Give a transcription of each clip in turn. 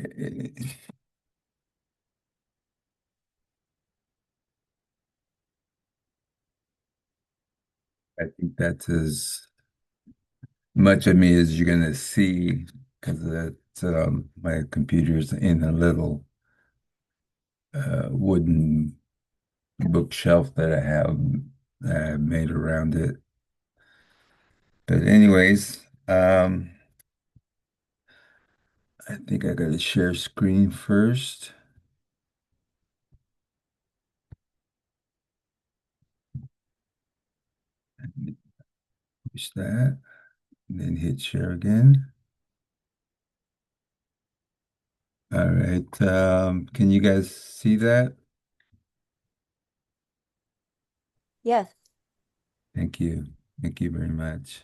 Okay. I think that's as much of me as you're gonna see because that's my computer's in a little wooden bookshelf that I have made around it. But anyways, I think I gotta share screen first. Push that, and then hit share again. All right. Can you guys see that? Yes. Thank you. Thank you very much.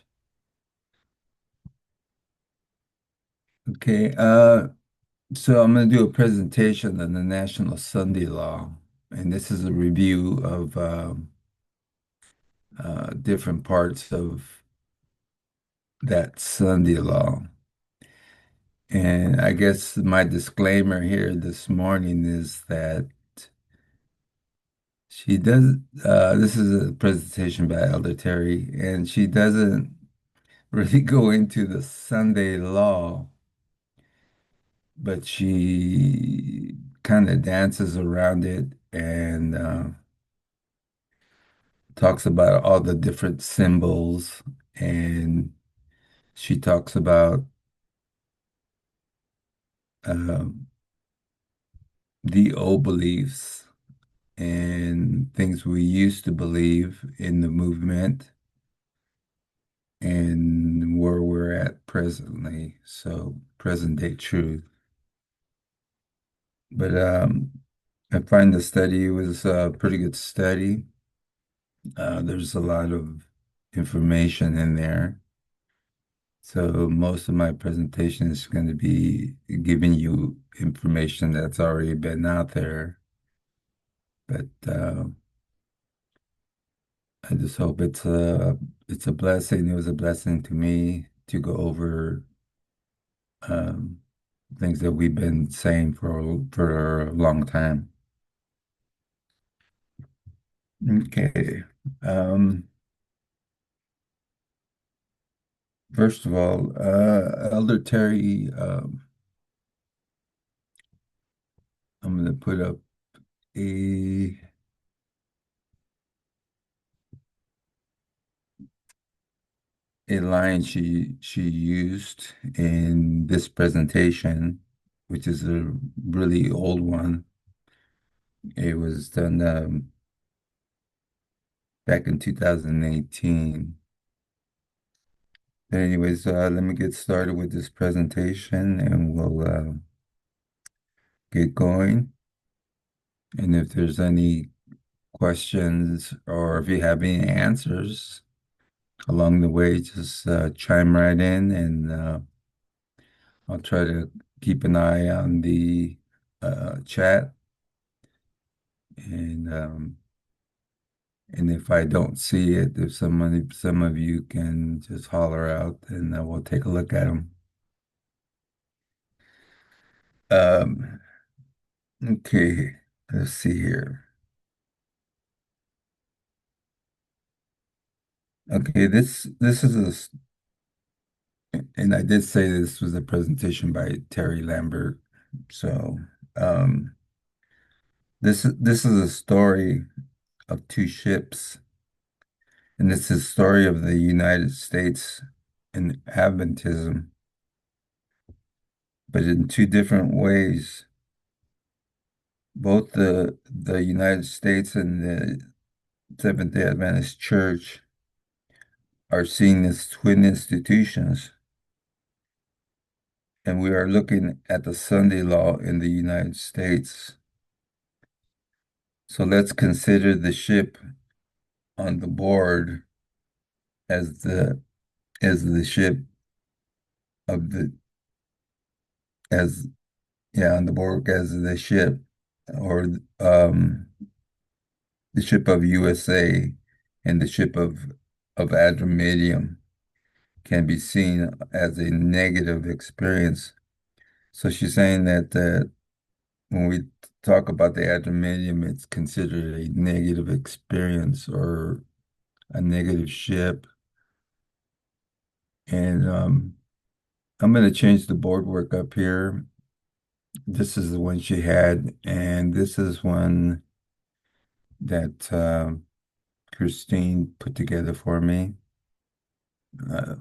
Okay. So I'm going to do a presentation on the National Sunday Law, and this is a review of different parts of that Sunday Law. And I guess my disclaimer here this morning is that she does, this is a presentation by Elder Terry, and she doesn't really go into the Sunday Law, but she kind of dances around it and talks about all the different symbols, and she talks about um, the old beliefs and things we used to believe in the movement and where we're at presently. So present day truth. But I find the study was a pretty good study. There's a lot of information in there. So most of my presentation is going to be giving you information that's already been out there. But I just hope it's a blessing. It was a blessing to me to go over um, things that we've been saying for a long time. Okay. Um, First of all, Elder Terry, I'm going to put up a a line she used in this presentation, which is a really old one. It was done back in 2018. But anyways, let me get started with this presentation and we'll get going. And if there's any questions or if you have any answers along the way, just chime right in and I'll try to keep an eye on the chat. And if I don't see it, if some of you can just holler out, then we'll take a look at them. Um, okay, let's see here. Okay, this is and I did say this was a presentation by Terry Lambert. So um, this is a story of two ships, and it's the story of the United States and Adventism, but in two different ways. Both the United States and the Seventh-day Adventist Church are seen as twin institutions, and we are looking at the Sunday law in the United States. So let's consider the ship on the board as the ship of the as yeah on the board as the ship or the ship of USA and the ship of Adramyttium can be seen as a negative experience So she's saying that when we talk about the adamantium, it's considered a negative experience or a negative ship. And I'm going to change the board work up here. This is the one she had, and this is one that Christine put together for me. Uh,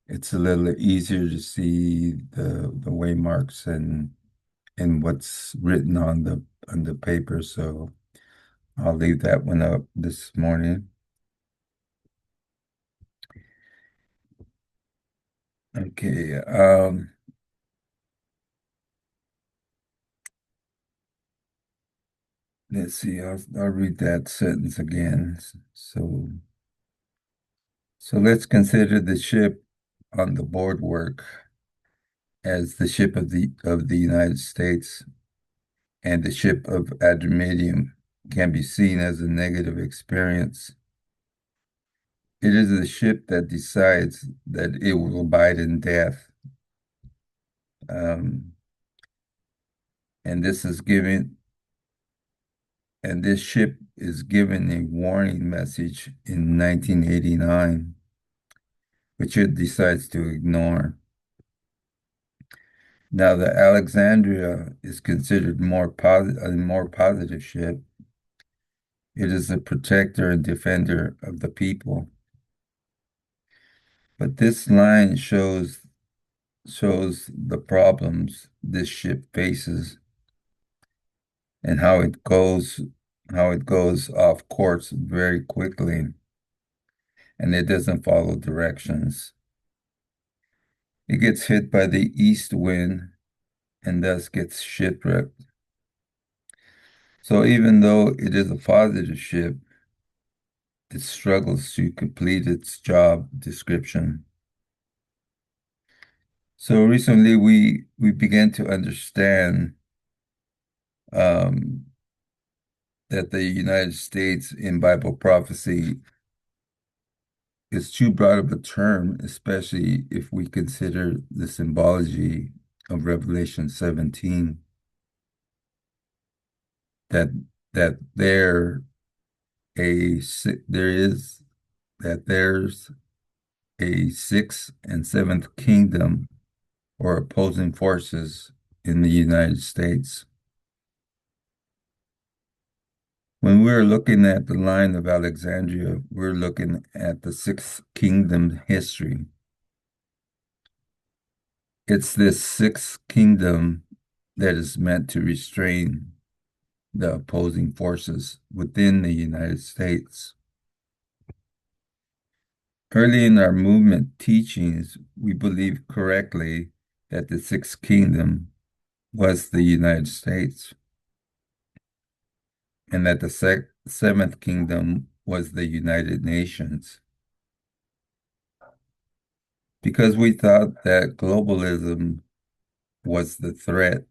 it's a little easier to see the waymarks and what's written on the paper, so I'll leave that one up this morning. Okay, let's see. I'll read that sentence again. So let's consider the ship on the boardwork as the ship of the United States, and the ship of Adramyttium can be seen as a negative experience. It is the ship that decides that it will abide in death. Um, and this is given, and this ship is given a warning message in 1989, which it decides to ignore. Now, the Alexandria is considered a more positive ship. It is the protector and defender of the people. But this line shows the problems this ship faces and how it goes off course very quickly, and it doesn't follow directions. It gets hit by the east wind and thus gets shipwrecked. So even though it is a positive ship, it struggles to complete its job description. So recently we began to understand um, that the United States in Bible prophecy is too broad of a term, especially if we consider the symbology of Revelation 17, that that there a there is that there's a sixth and seventh kingdom or opposing forces in the United States. When we're looking at the line of Alexandria, we're looking at the sixth kingdom history. It's this sixth kingdom that is meant to restrain the opposing forces within the United States. Early in our movement teachings, we believed correctly that the sixth kingdom was the United States and that the seventh kingdom was the United Nations. Because we thought that globalism was the threat,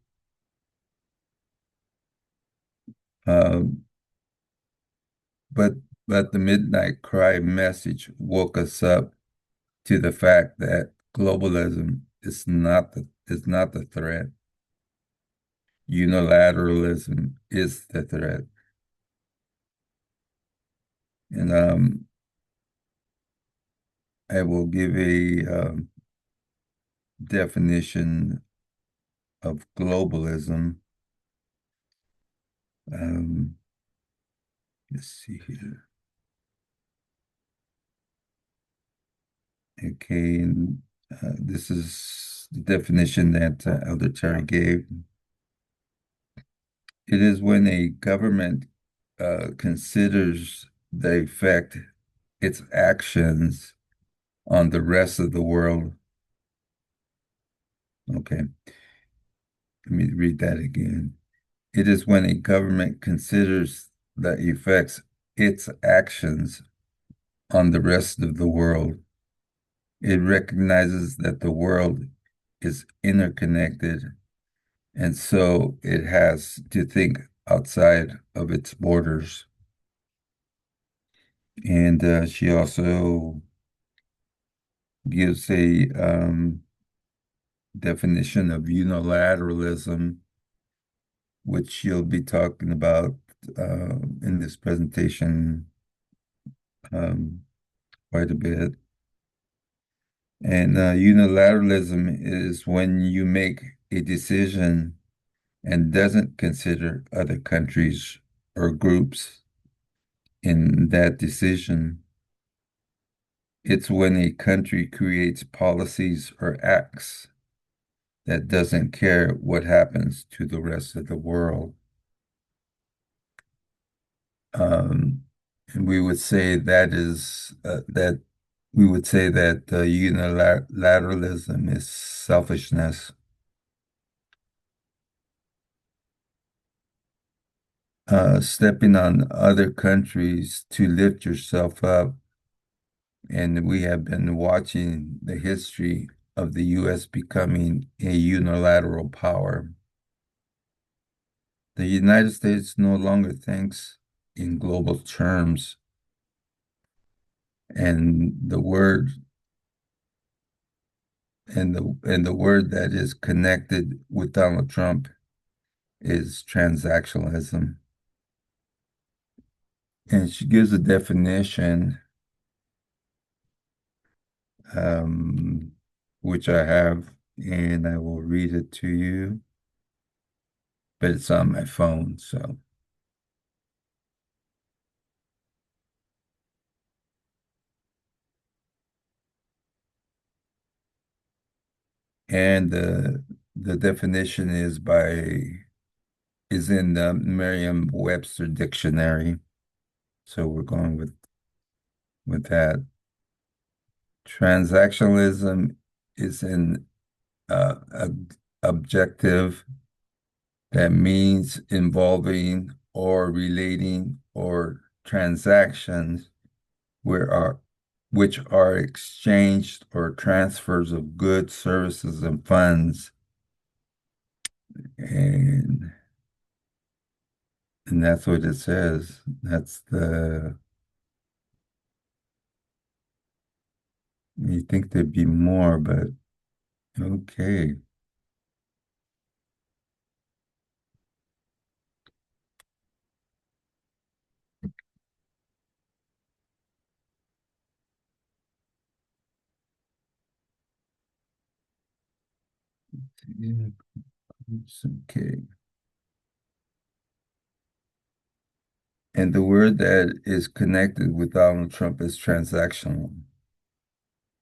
um, but the midnight cry message woke us up to the fact that globalism is not the threat. Unilateralism is the threat. And I will give a definition of globalism. Um, let's see here. Okay, and this is the definition that Elder Terry gave. It is when a government considers the effect its actions on the rest of the world. Okay, let me read that again. It is when a government considers the effects its actions on the rest of the world. It recognizes that the world is interconnected, and so it has to think outside of its borders. And she also gives definition of unilateralism, which you'll be talking about in this presentation um, quite a bit. And unilateralism is when you make a decision and doesn't consider other countries or groups in that decision. It's when a country creates policies or acts that doesn't care what happens to the rest of the world. Um, and we would say that we would say that unilateralism is selfishness. Stepping on other countries to lift yourself up. And we have been watching the history of the U.S. becoming a unilateral power. The United States no longer thinks in global terms, and the word that is connected with Donald Trump is transactionalism. And she gives a definition, um, which I have, and I will read it to you, but it's on my phone, so. And the definition is in the Merriam-Webster dictionary. So we're going with that. Transactionalism is an objective that means involving or relating or transactions where are which are exchanged or transfers of goods, services, and funds. And And that's what it says. You think there'd be more, but okay. Yeah, it's okay. And the word that is connected with Donald Trump is transactional.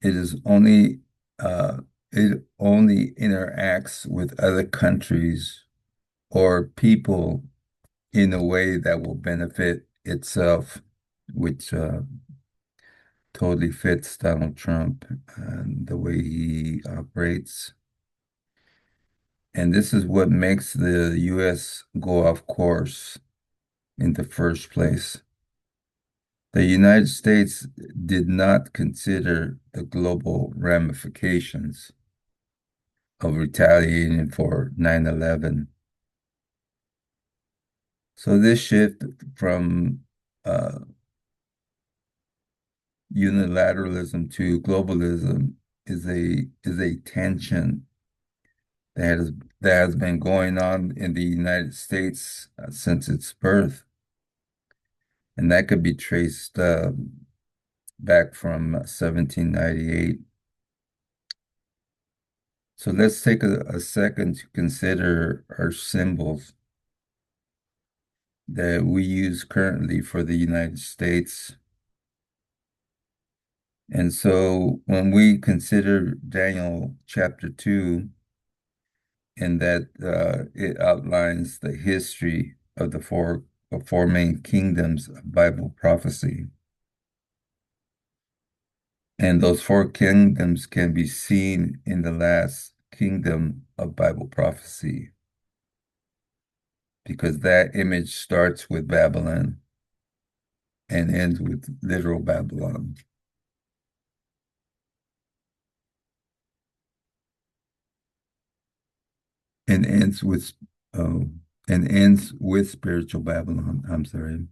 It is only, it only interacts with other countries or people in a way that will benefit itself, which totally fits Donald Trump and the way he operates. And this is what makes the U.S. go off course in the first place. The United States did not consider the global ramifications of retaliating for 9/11. So this shift from uh, unilateralism to globalism is a tension that has that has been going on in the United States since its birth, and that could be traced back from 1798. So let's take a second to consider our symbols that we use currently for the United States. And so when we consider Daniel chapter 2, in that it outlines the history of the four main kingdoms of Bible prophecy. And those four kingdoms can be seen in the last kingdom of Bible prophecy, because that image starts with Babylon and ends with literal Babylon, and oh, ends with spiritual Babylon. I'm sorry.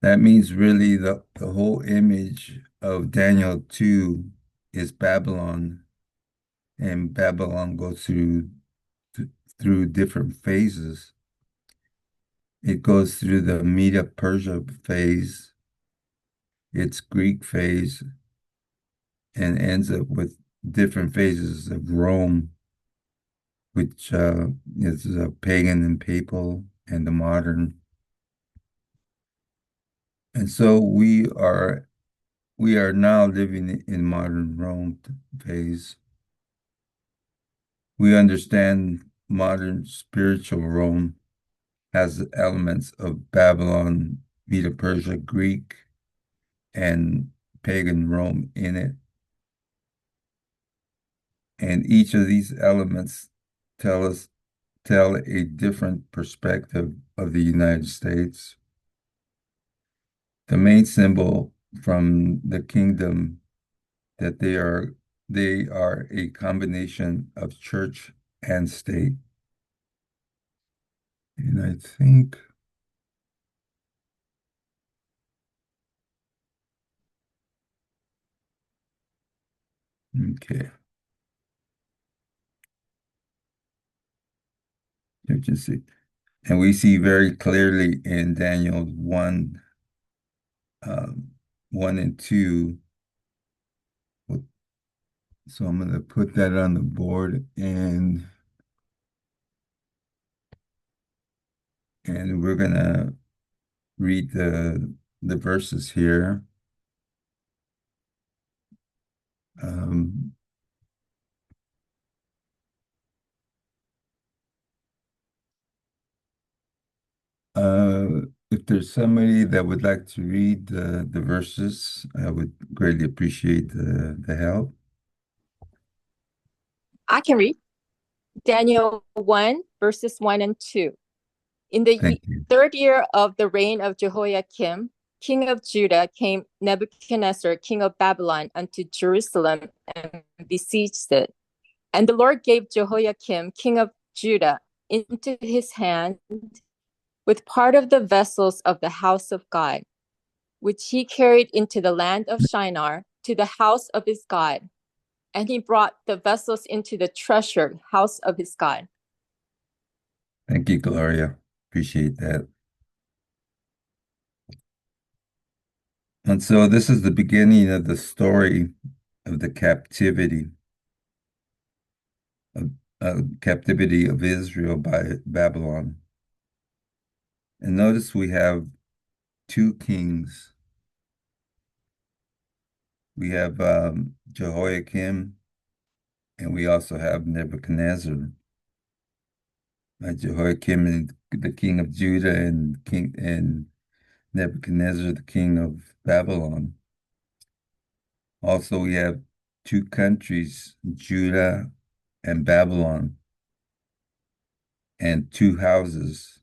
That means really the whole image of Daniel 2 is Babylon, and Babylon goes through different phases. It goes through the Medo-Persia phase, its Greek phase, and ends up with different phases of Rome, which is pagan and papal and the modern. And so we are now living in modern Rome phase. We understand modern spiritual Rome has elements of Babylon, Medo-Persia, Greek, and pagan Rome in it. And each of these elements tell us tell a different perspective of the United States. The main symbol from the kingdom that they are a combination of church and state. And I think, okay, church and state. And we see very clearly in Daniel 1, um, 1 and 2. So I'm going to put that on the board and we're going to read the verses here. Um, if there's somebody that would like to read the verses, I would greatly appreciate the help. I can read Daniel 1, verses 1 and 2. In the Thank you. third year of the reign of Jehoiakim, king of Judah, came Nebuchadnezzar, king of Babylon, unto Jerusalem and besieged it. And the Lord gave Jehoiakim, king of Judah, into his hand with part of the vessels of the house of God, which he carried into the land of Shinar to the house of his God. And he brought the vessels into the treasured house of his God. Thank you, Gloria. Appreciate that. And so this is the beginning of the story of the captivity of Israel by Babylon. And notice we have two kings. We have Jehoiakim, and we also have Nebuchadnezzar. Jehoiakim is the king of Judah, and Nebuchadnezzar, the king of Babylon. Also, we have two countries, Judah and Babylon, and two houses.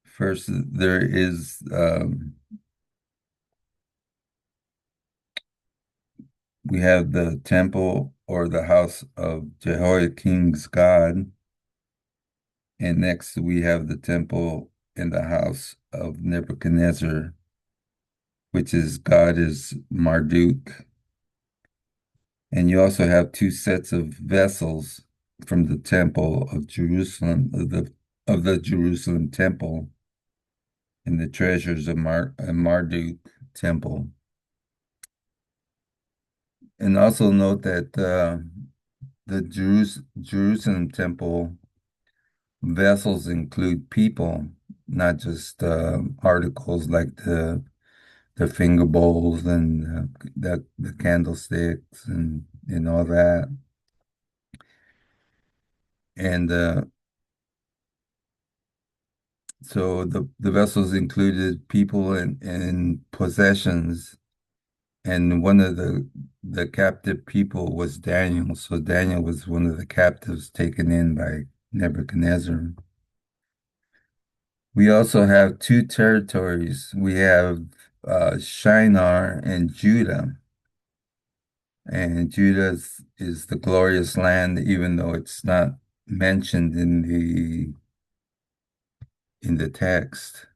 First, there is we have the temple or the house of Jehoiakim's God, and next we have the temple and the house of Nebuchadnezzar, which is God is Marduk. And you also have two sets of vessels from the temple of Jerusalem, of the Jerusalem temple, and the treasures of Marduk temple. And also note that the Jerusalem temple vessels include people, not just articles like the finger bowls and the candlesticks and all that. And so the vessels included people and possessions. And one of the captive people was Daniel. So Daniel was one of the captives taken in by Nebuchadnezzar. We also have two territories. We have Shinar and Judah. And Judah is the glorious land, even though it's not mentioned in the text.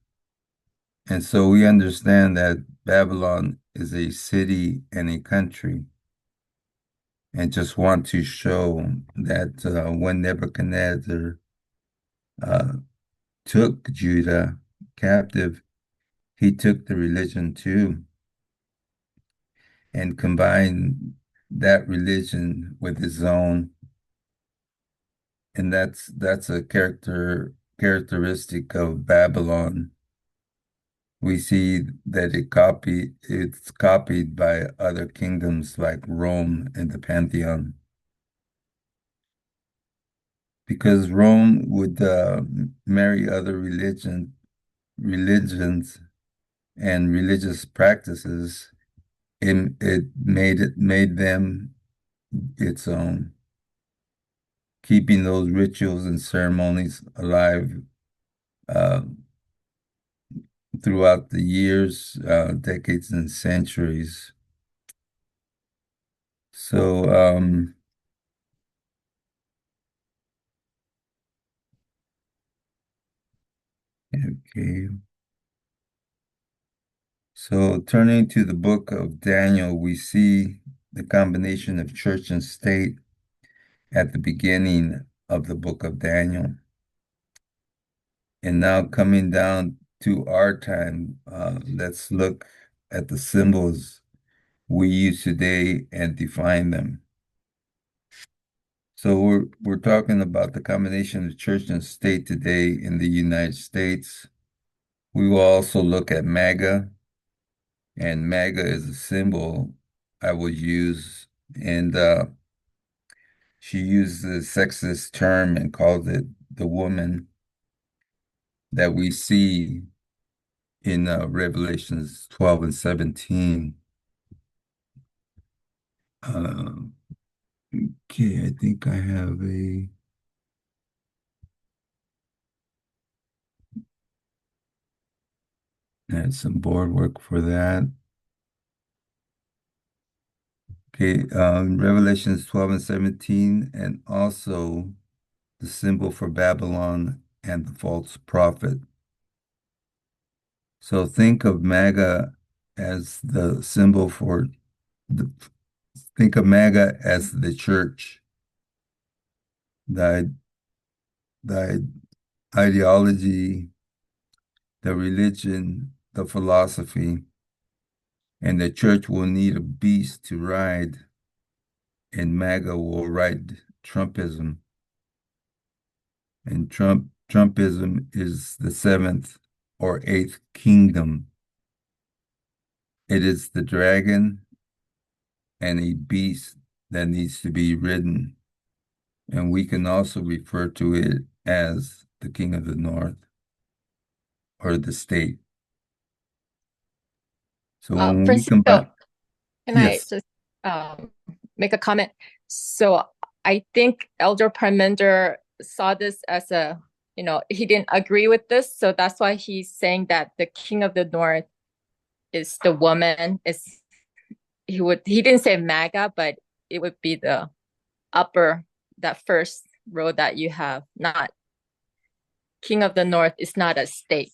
And so we understand that Babylon is a city and a country. and just want to show that when Nebuchadnezzar uh, took Judah captive, he took the religion too and combined that religion with his own. And that's a characteristic of Babylon. We see that it's copied by other kingdoms like Rome and the Pantheon. Because Rome would marry other religions and religious practices, and it made them its own, keeping those rituals and ceremonies alive uh, throughout the years, decades, and centuries. So, okay. So, turning to the book of Daniel, we see the combination of church and state at the beginning of the book of Daniel. And now coming down to our time, let's look at the symbols we use today and define them. So we're talking about the combination of church and state today in the United States. We will also look at MAGA, and MAGA is a symbol I will use, and she used the sexist term and called it the woman that we see in Revelations 12 and 17. Uh, okay, I think I have some board work for that. Okay, Revelations 12 and 17, and also the symbol for Babylon and the false prophet. So think of MAGA as the symbol for the, think of MAGA as the church, the, the ideology, the religion, the philosophy, and the church will need a beast to ride, and MAGA will ride Trumpism. And Trumpism is the seventh or eighth kingdom. It is the dragon and a beast that needs to be ridden. And we can also refer to it as the king of the north or the state. So when we Francisco, combine, can I yes, just make a comment? So I think Elder Parmenter saw this as a, he didn't agree with this. So that's why he's saying that the king of the north is the woman. He didn't say MAGA, but it would be the that first row that you have. Not king of the north is not a state.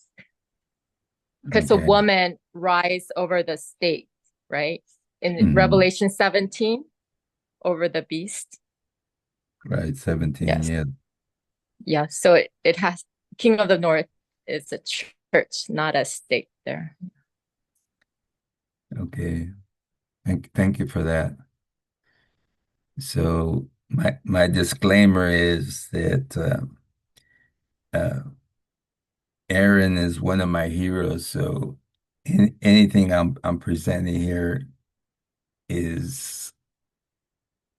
Because the okay, woman rise over the state, right? In mhm, Revelation 17, over the beast. right, 17, Yes. yeah, Yeah. So it has King of the North is a church, not a state there. okay. Thank you for that. So my disclaimer is that uh, Aaron is one of my heroes, so anything I'm presenting here is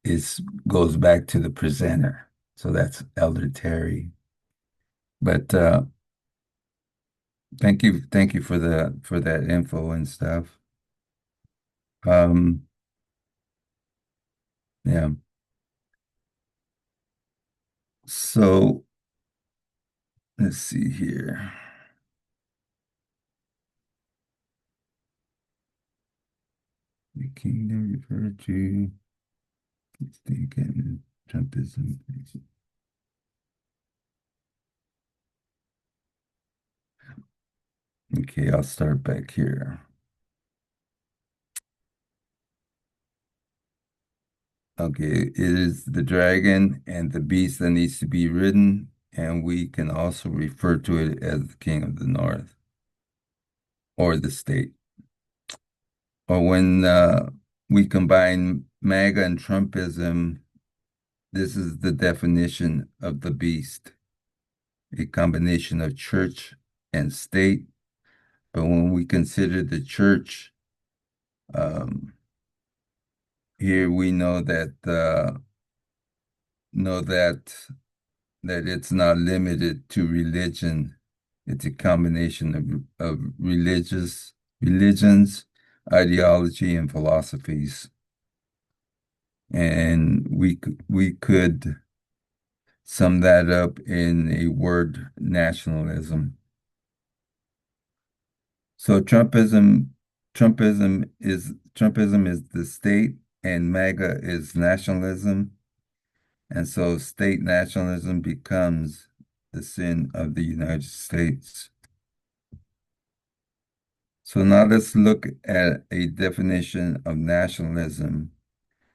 is goes back to the presenter. So that's Elder Terry. But thank you for the for that info and stuff. Um, yeah. So let's see here. The kingdom referred to thinking Trumpism. Okay, I'll start back here. Okay, it is the dragon and the beast that needs to be ridden, and we can also refer to it as the king of the north or the state. Or when we combine MAGA and Trumpism, this is the definition of the beast, a combination of church and state. But when we consider the church, um, here we know that it's not limited to religion. It's a combination of religions, ideology, and philosophies. And we could sum that up in a word, nationalism. So Trumpism is the state and MAGA is nationalism. And so state nationalism becomes the sin of the United States. So now let's look at a definition of nationalism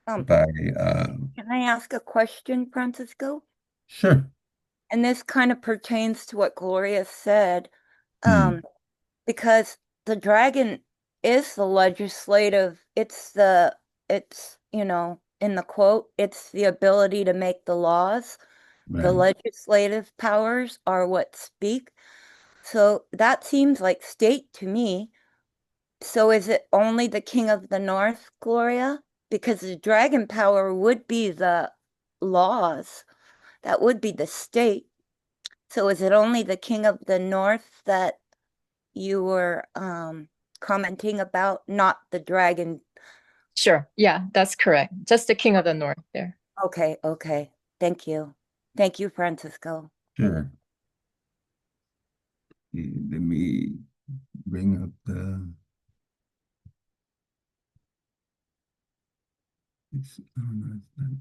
Um, by, can I ask a question, Francisco? sure. And this kind of pertains to what Gloria said, Hmm, because the dragon is the legislative, in the quote, it's the ability to make the laws. The right. legislative powers are what speak. So that seems like state to me. So is it only the King of the North, Gloria? Because the dragon power would be the laws. That would be the state. So is it only the King of the North that you were commenting about, not the dragon? Sure. Yeah, that's correct. Just the king of the north there. Okay, okay. Thank you. Thank you, Francisco. Sure. Let me bring up oh, no, it's not.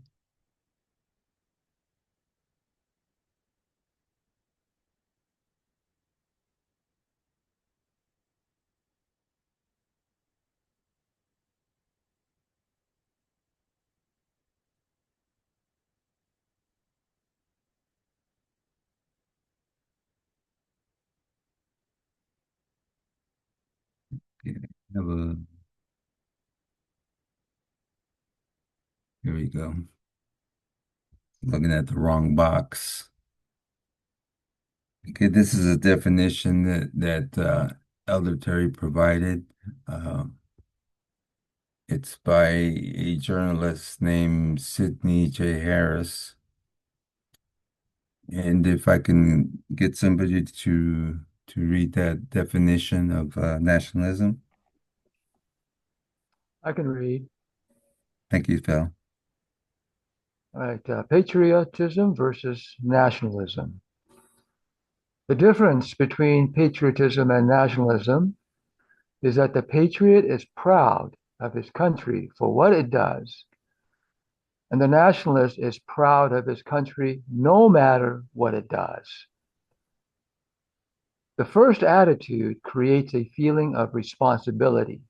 Okay, here we go. Looking at the wrong box. Okay, this is a definition that Elder Terry provided. Uh, it's by a journalist named Sidney J. Harris. And if I can get somebody to read that definition of nationalism. I can read. Thank you, Phil. All right, patriotism versus nationalism. The difference between patriotism and nationalism is that the patriot is proud of his country for what it does, and the nationalist is proud of his country no matter what it does. The first attitude creates a feeling of responsibility,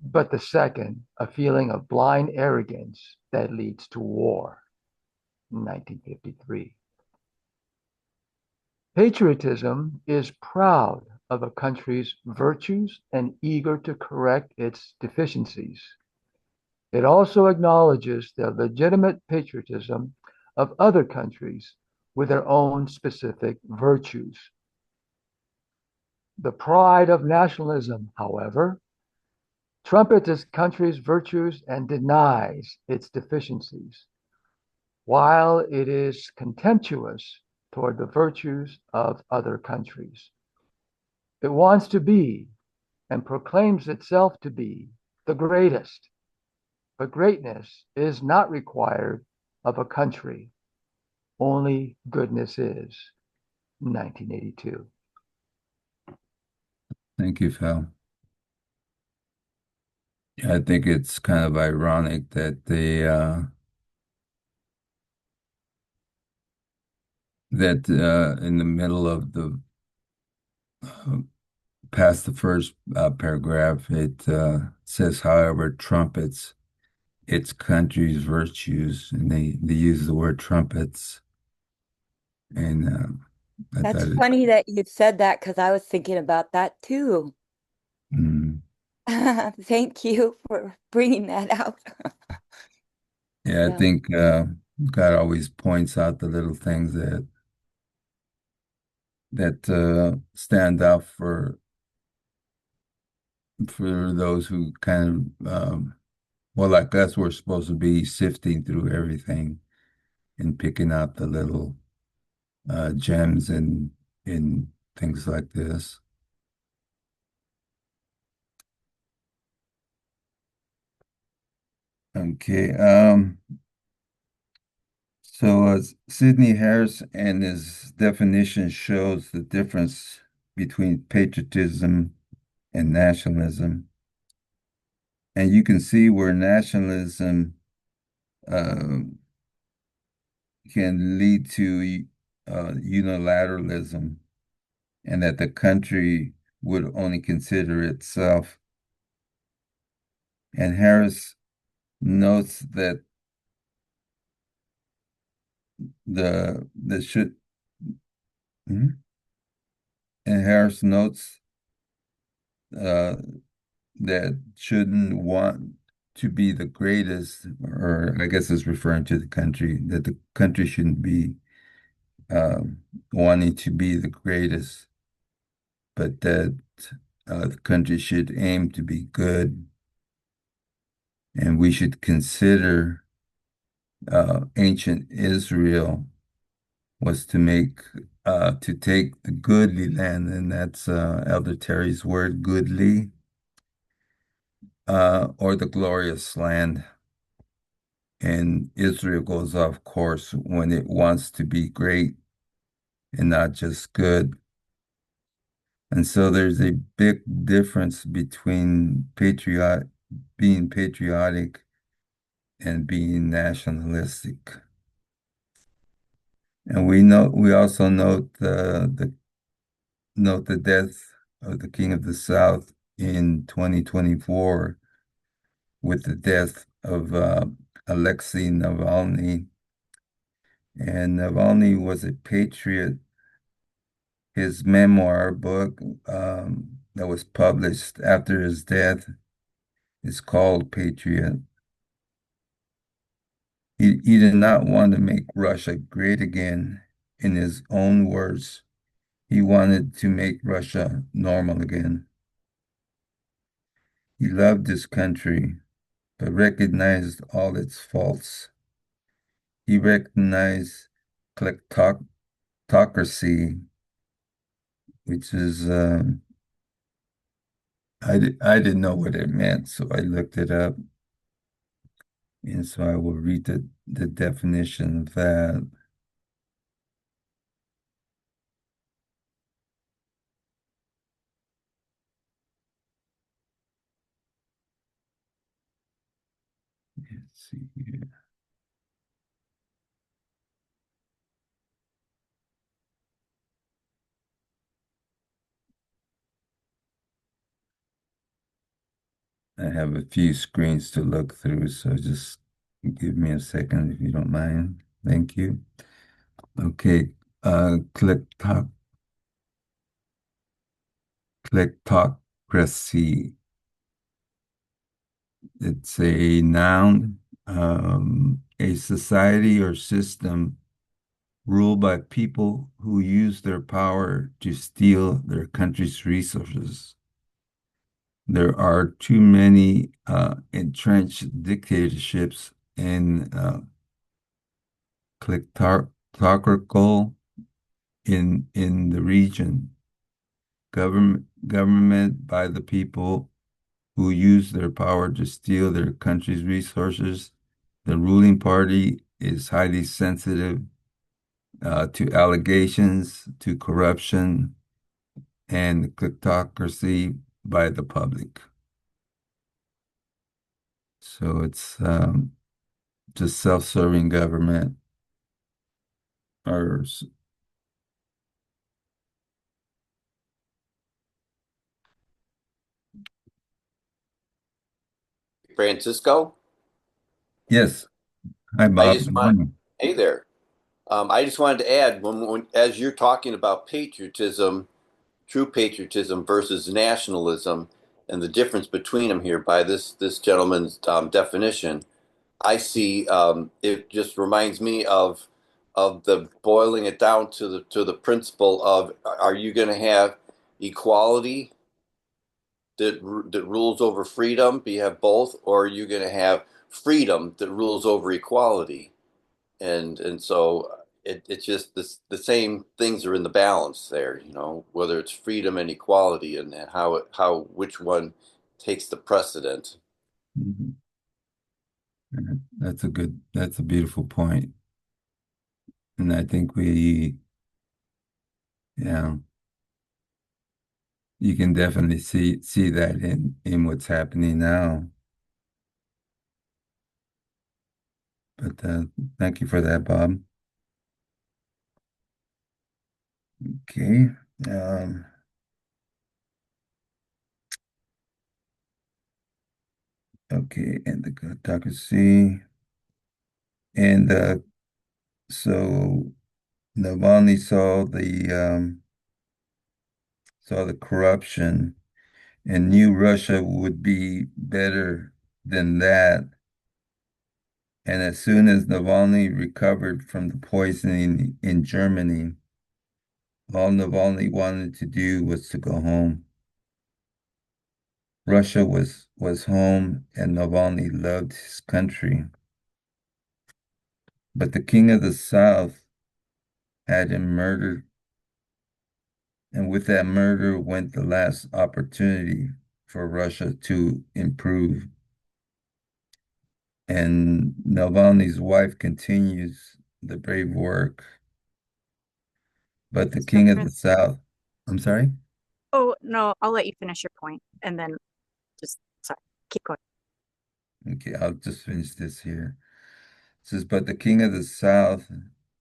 but the second, a feeling of blind arrogance that leads to war. 1953. Patriotism is proud of a country's virtues and eager to correct its deficiencies. It also acknowledges the legitimate patriotism of other countries with their own specific virtues. The pride of nationalism, however, trumpets its country's virtues and denies its deficiencies, while it is contemptuous toward the virtues of other countries. It wants to be and proclaims itself to be the greatest, but greatness is not required of a country. Only goodness is. 1982. Thank you, Phil. Yeah, I think it's kind of ironic that in the middle of the uh, past the first paragraph, it says, however, trumpets its country's virtues, and they use the word trumpets. And I That's thought, funny that you said that because I was thinking about that too. mm, Thank you for bringing that out. yeah, I Yeah. think God always points out the little things that stand out for those who kind of well, like us, we're supposed to be sifting through everything and picking out the little gems in things like this. Okay. So Sidney Harris and his definition shows the difference between patriotism and nationalism. And you can see where nationalism uh, can lead to unilateralism, and that the country would only consider itself. And Harris notes that the should Mhm. and Harris notes uh, that shouldn't want to be the greatest, or I guess it's referring to the country, that the country shouldn't be wanting to be the greatest, but that the country should aim to be good, and we should consider ancient Israel was to take the goodly land, and that's Elder Terry's word, goodly, or the glorious land. And Israel goes off course when it wants to be great and not just good. And so there's a big difference between being patriotic and being nationalistic. And we also note the death of the King of the South in 2024 with the death of Alexei Navalny. And Navalny was a patriot. His memoir book that was published after his death is called Patriot. He did not want to make Russia great again, in his own words. He wanted to make Russia normal again. He loved his country, but recognized all its faults. He recognized kleptocracy, which is, I didn't know what it meant, so I looked it up. And so I will read the definition of that. Let's see here. I have a few screens to look through, so just give me a second if you don't mind. Thank you. Okay, kleptocracy. It's a noun, a society or system ruled by people who use their power to steal their country's resources. There are too many entrenched dictatorships and kleptocracy in the region. Government by the people who use their power to steal their country's resources. The ruling party is highly sensitive to allegations, to corruption, and kleptocracy by the public. So it's just self-serving government or Francisco? Yes. Hi, I Bob. just Good want, morning. hey there. I just wanted to add as you're talking about patriotism, true patriotism versus nationalism, and the difference between them here by this gentleman's definition, I see it just reminds me of the boiling it down to the principle of are you going to have equality that rules over freedom? Do you have both, or are you going to have freedom that rules over equality? And so it's just the same things are in the balance there, whether it's freedom and equality and how which one takes the precedent. Mhm. That's a beautiful point. And I think yeah, you can definitely see that in what's happening now. But thank you for that, Bob. Okay. Um, okay, and the autocracy. And so Navalny saw the corruption and knew Russia would be better than that. And as soon as Navalny recovered from the poisoning in Germany, all Navalny wanted to do was to go home. Russia was home, and Navalny loved his country. But the king of the South had him murdered, and with that murder went the last opportunity for Russia to improve. And Navalny's wife continues the brave work, but the So king of the Chris, South, I'm sorry? oh no, I'll let you finish your point and then just sorry, keep going. Okay, I'll just finish this here. It says, but the king of the South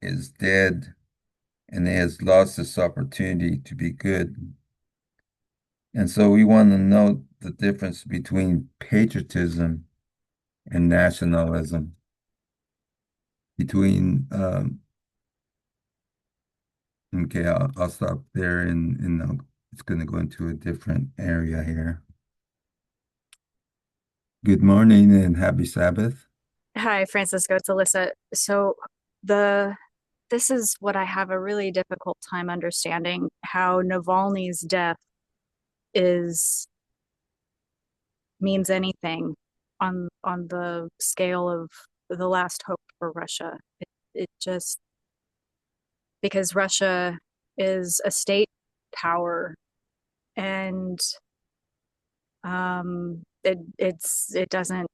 is dead, and he has lost this opportunity to be good. And so we want to know the difference between patriotism and nationalism, between, okay, I'll stop there and it's going to go into a different area here. Good morning and happy Sabbath. Hi, Francisco, it's Alyssa. So the this is what I have a really difficult time understanding how Navalny's death is means anything on the scale of the last hope for Russia. It just because Russia is a state power and it doesn't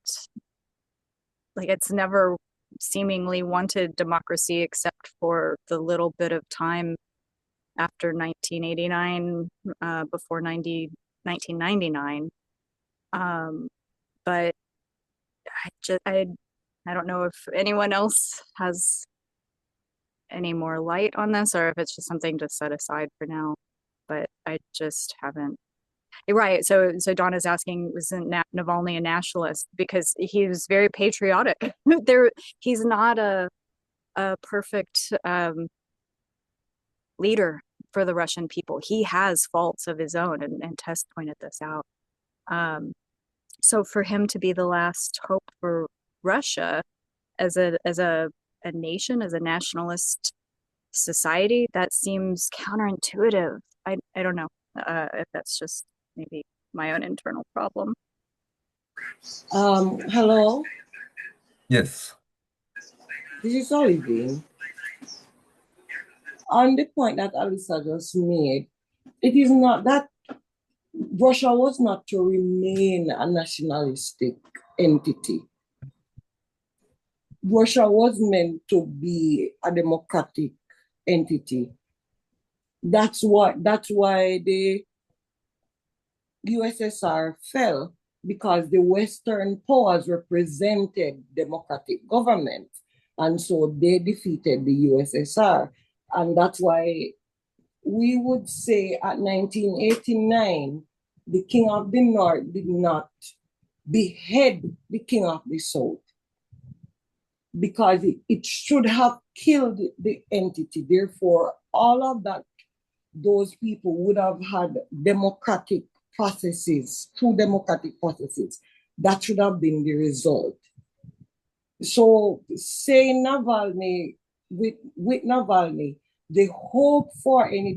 like it's never seemingly wanted democracy except for the little bit of time after 1989 before 1999 but I don't know if anyone else has any more light on this or if it's just something to set aside for now, but I just haven't. Right. So Donna's asking, wasn't Navalny a nationalist? Because he was very patriotic. He's not a perfect leader for the Russian people. He has faults of his own, and Tess pointed this out. So for him to be the last hope for Russia as a nation, as a nationalist society, that seems counterintuitive. I don't know if that's just maybe my own internal problem. Hello, Yes. this is Olivia. On the point that Alyssa just made, it is not that Russia was not to remain a nationalistic entity. Russia was meant to be a democratic entity. That's why the USSR fell, because the Western powers represented democratic government. And so they defeated the USSR. And that's why we would say at 1989, the King of the North did not behead the King of the South. because it should have killed the entity. Therefore, all of that, those people would have had democratic processes, true democratic processes. That should have been the result. So saying Navalny, with Navalny, the hope for any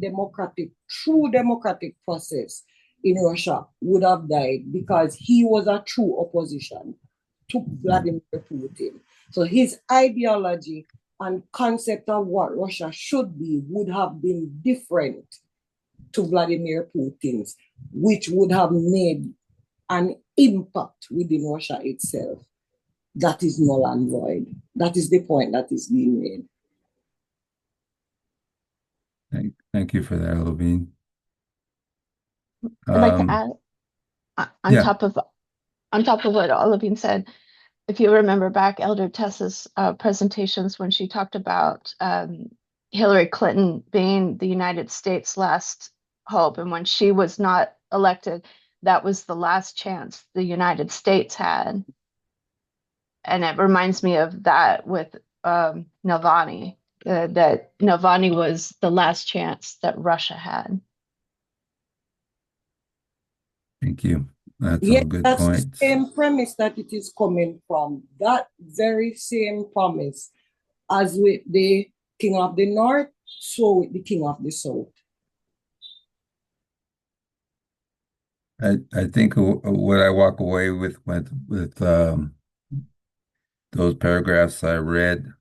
true democratic process in Russia would have died because he was a true opposition to Vladimir Putin. So his ideology and concept of what Russia should be would have been different to Vladimir Putin's, which would have made an impact within Russia itself. That is null and void. That is the point that is being made. Thank you for that, Levine. I'd like to add on top of what Olivine said. If you remember back Elder Tessa's presentations when she talked about Hillary Clinton being the United States' last hope, and when she was not elected, that was the last chance the United States had. And it reminds me of that with Navalny, that Navalny was the last chance that Russia had. Thank you. That's all good that's points. the same premise that it is coming from. That very same promise as with the King of the North, so with the King of the South. I think what I walk away with those paragraphs I read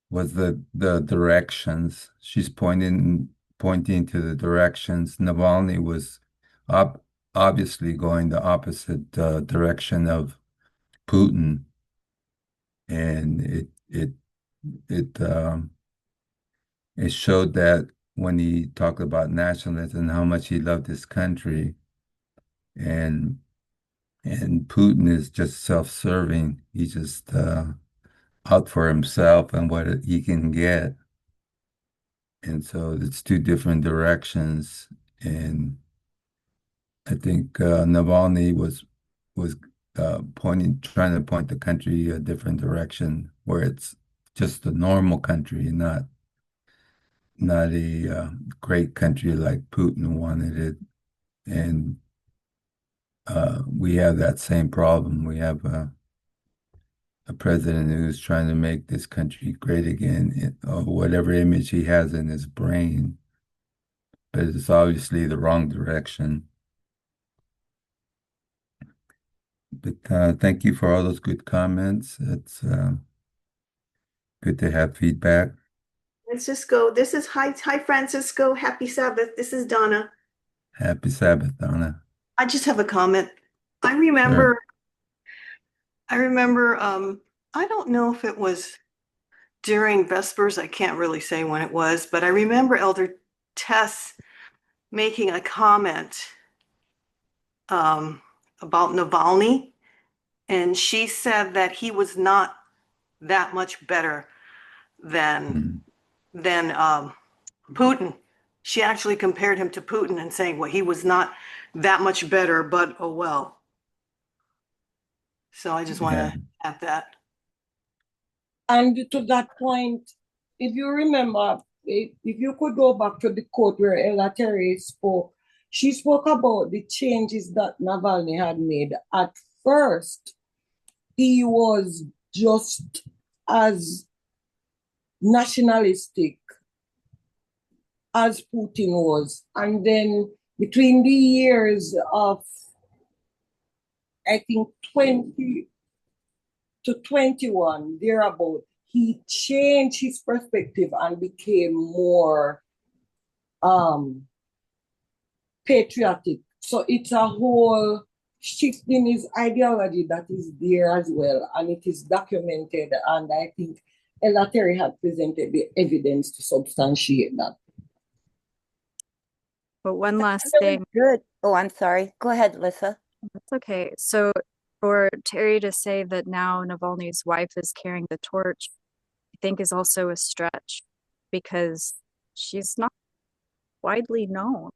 was the directions. She's pointing to the directions. Navalny was obviously going the opposite direction of Putin, and it showed that when he talked about nationalism, how much he loved his country, and Putin is just self-serving. He's just out for himself and what he can get. And so it's two different directions. And I think Navalny was trying to point the country a different direction, where it's just a normal country, not a great country like Putin wanted it. And we have that same problem. We have a president who's trying to make this country great again, or whatever image he has in his brain, but it's obviously the wrong direction. But thank you for all those good comments. It's good to have feedback. Francisco, this is hi Francisco. Happy Sabbath. This is Donna. Happy Sabbath, Donna. I just have a comment. I remember, I don't know if it was during Vespers, I can't really say when it was, but I remember Elder Tess making a comment about Navalny, and she said that he was not that much better than Putin. She actually compared him to Putin and saying, well, he was not that much better, but oh well. So I just want to add that. And to that point, if you remember, if you could go back to the quote where Ella Terry spoke, she spoke about the changes that Navalny had made. At first, he was just as nationalistic as Putin was. And then between the years of, I think, 20 to 21, thereabout, he changed his perspective and became more patriotic. So it's a whole shift in his ideology that is there as well, and it is documented. And I think Ella Terry had presented the evidence to substantiate that. But one last Really thing. good. Oh, I'm sorry. Go ahead, Lissa. That's okay. So for Terry to say that now Navalny's wife is carrying the torch, I think is also a stretch because she's not widely known.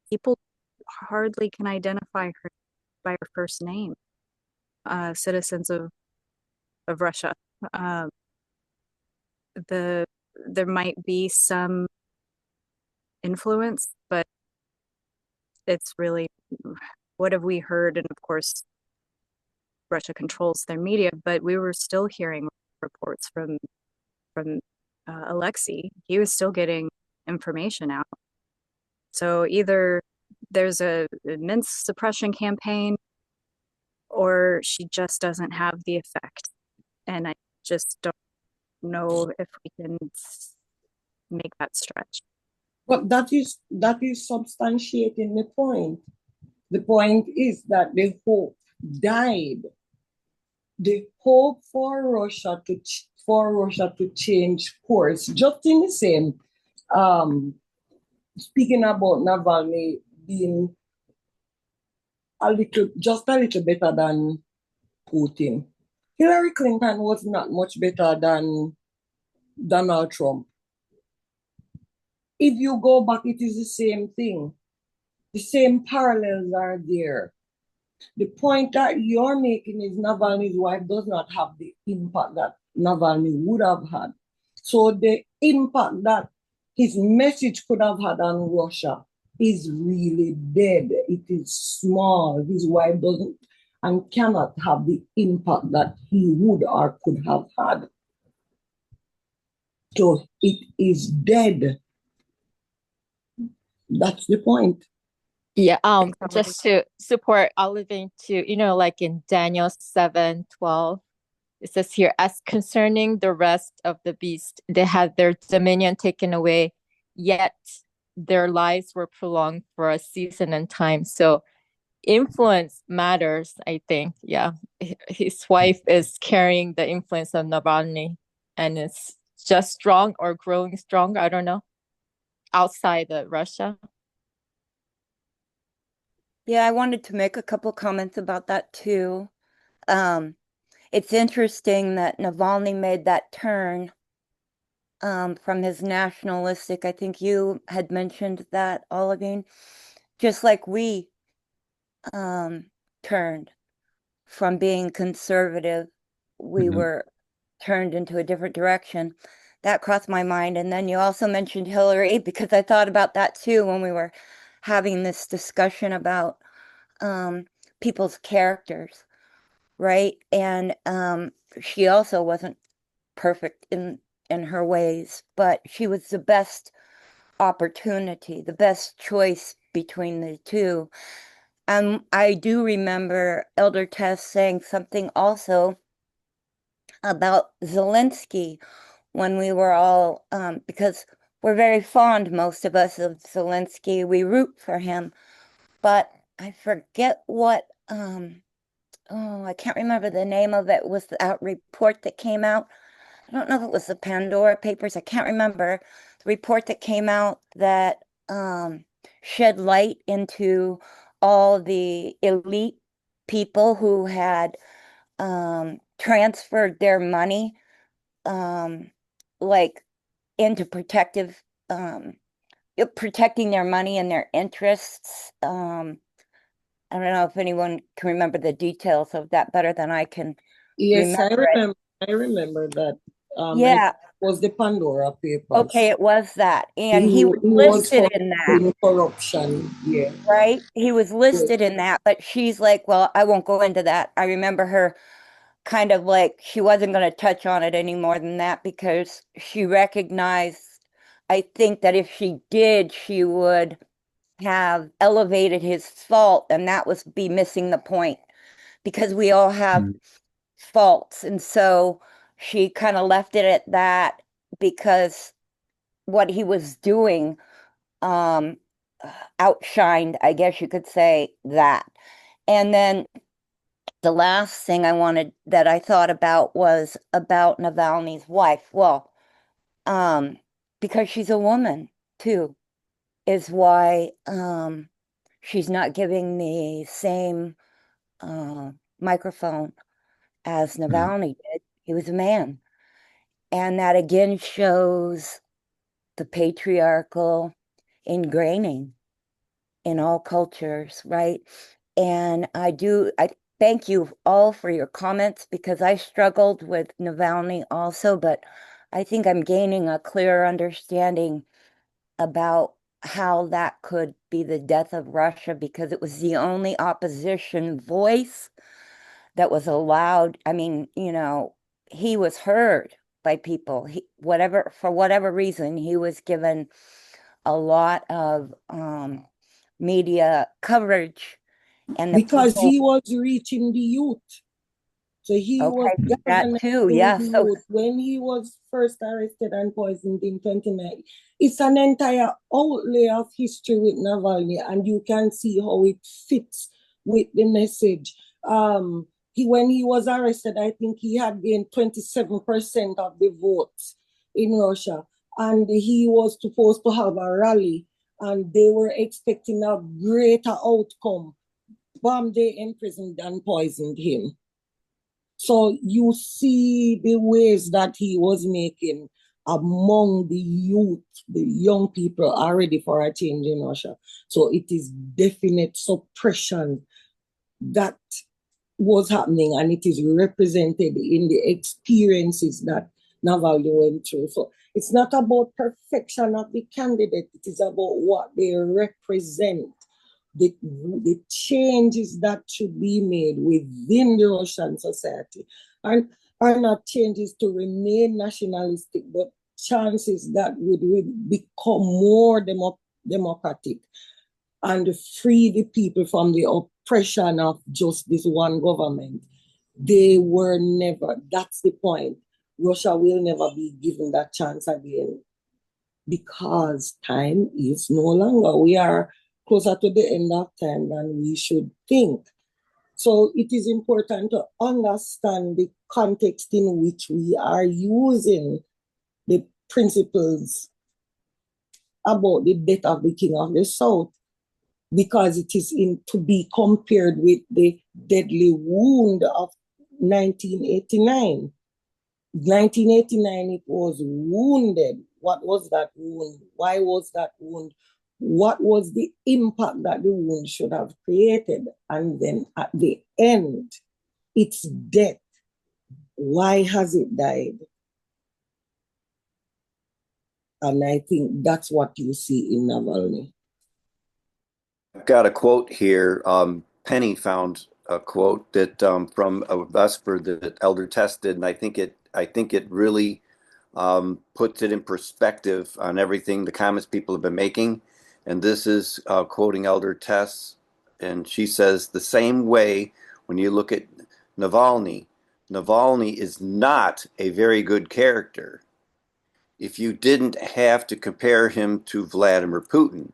People hardly can identify her by her first name. Citizens of Russia. There might be some influence, but it's really, what have we heard? And of course, Russia controls their media, but we were still hearing reports from Alexei. He was still getting information out. So either there's a immense suppression campaign, or she just doesn't have the effect. And I just don't know if we can make that stretch. But that is substantiating the point. The point is that the hope died. The hope for Russia to change course, just in the same. Speaking about Navalny being just a little better than Putin. Hillary Clinton was not much better than Donald Trump. If you go back, it is the same thing. The same parallels are there. The point that you're making is Navalny's wife does not have the impact that Navalny would have had. So the impact that his message could have had on Russia is really dead. It is small. His wife doesn't and cannot have the impact that he would or could have had. So it is dead. That's the point. Yeah, just to support Olivine too, like in Daniel 7:12, it says here, as concerning the rest of the beast, they had their dominion taken away, yet their lives were prolonged for a season and time. So influence matters, I think. Yeah. His wife is carrying the influence of Navalny, and it's just strong or growing stronger, I don't know, outside of Russia. Yeah, I wanted to make a couple comments about that too. It's interesting that Navalny made that turn from his nationalistic, I think you had mentioned that, Olivine, just like we turned from being conservative, we were turned into a different direction. That crossed my mind. And then you also mentioned Hillary, because I thought about that too when we were having this discussion about people's characters, right? And she also wasn't perfect in her ways, but she was the best opportunity, the best choice between the two. I do remember Elder Tess saying something also about Zelensky when we were all, because we're very fond, most of us, of Zelensky. We root for him, but I forget what, I can't remember the name of it, was that report that came out. I don't know if it was the Pandora Papers. I can't remember the report that came out that shed light into all the elite people who had transferred their money like into protecting their money and their interests. I don't know if anyone can remember the details of that better than I can. Yes, remember it. I remember that. Yeah. It was the Pandora Papers. Okay, it was that. And he was listed in that. In corruption, yeah. Right? He was listed in that, but she's like, well, I won't go into that. I remember her kind of like she wasn't going to touch on it any more than that because she recognized, I think that if she did, she would have elevated his fault, and that was be missing the point because we all have faults. And so she kind of left it at that because what he was doing outshined, I guess you could say, that. And then the last thing that I thought about was about Navalny's wife. Well, because she's a woman too, is why she's not giving the same microphone as Navalny did. He was a man. And that again shows the patriarchal ingraining in all cultures, right? And I thank you all for your comments because I struggled with Navalny also, but I think I'm gaining a clearer understanding about how that could be the death of Russia because it was the only opposition voice that was allowed. I mean, he was heard by people. For whatever reason, he was given a lot of media coverage, and the Because people. he was reaching the youth. So he was Okay, that too, galvanizing yeah. the So youth when he was first arrested and poisoned in 29. It's an entire outlay of history with Navalny, and you can see how it fits with the message. When he was arrested, I think he had gained 27% of the votes in Russia, and he was supposed to have a rally, and they were expecting a greater outcome. Bombed, they imprisoned and poisoned him. So you see the waves that he was making among the youth, the young people are ready for a change in Russia. So it is definite suppression that was happening, and it is represented in the experiences that Navalny went through. So it's not about perfection of the candidate, it is about what they represent. The changes that should be made within the Russian society are not changes to remain nationalistic, but chances that would become more democratic and free the people from the oppression of just this one government. They were never, that's the point. Russia will never be given that chance again because time is no longer. We are closer to the end of time than we should think. So it is important to understand the context in which we are using the principles about the death of the King of the South, because it is to be compared with the deadly wound of 1989. 1989, it was wounded. What was that wound? Why was that wound? What was the impact that the wound should have created? And then at the end, it's death. Why has it died? And I think that's what you see in Navalny. I've got a quote here. Penny found a quote that from a Vesper that Elder Test did, and I think it really puts it in perspective on everything the comments people have been making. And this is quoting Elder Tess, and she says the same way when you look at Navalny. Navalny is not a very good character if you didn't have to compare him to Vladimir Putin.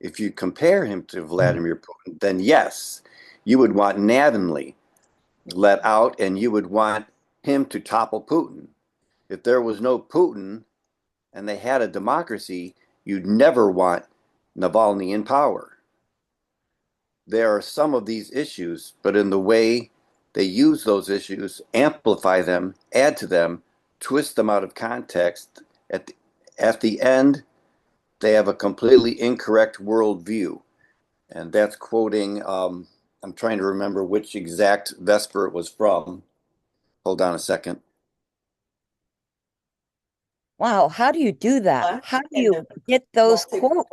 If you compare him to Vladimir Putin, then yes, you would want Navalny let out and you would want him to topple Putin. If there was no Putin and they had a democracy, you'd never want Navalny in power. There are some of these issues, but in the way they use those issues, amplify them, add to them, twist them out of context, at the end, they have a completely incorrect worldview. And that's quoting, I'm trying to remember which exact Vesper it was from. Hold on a second. wow, how do you do that? How do you get those quotes?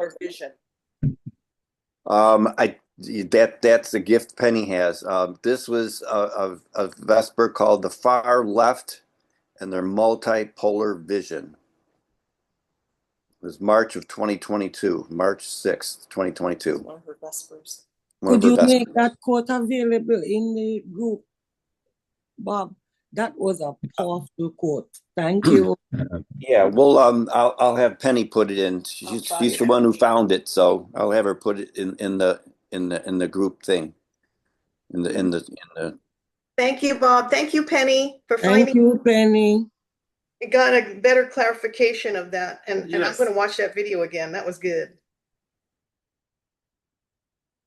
That's the gift Penny has. This was a Vesper called the Far Left and their Multipolar Vision. It was March of 2022, March 6th, 2022. One of her Vespers. One of Could her you Vespers. make that quote available in the group, Bob? That was a powerful quote. Thank you. Yeah, well, I'll have Penny put it in. She's the one who found it, so I'll have her put it in the group thing, in the. Thank you, Bob. Thank you, Penny, for Thank finding. you, Penny. You got a better clarification of that, and I'm Yes. going to watch that video again. That was good.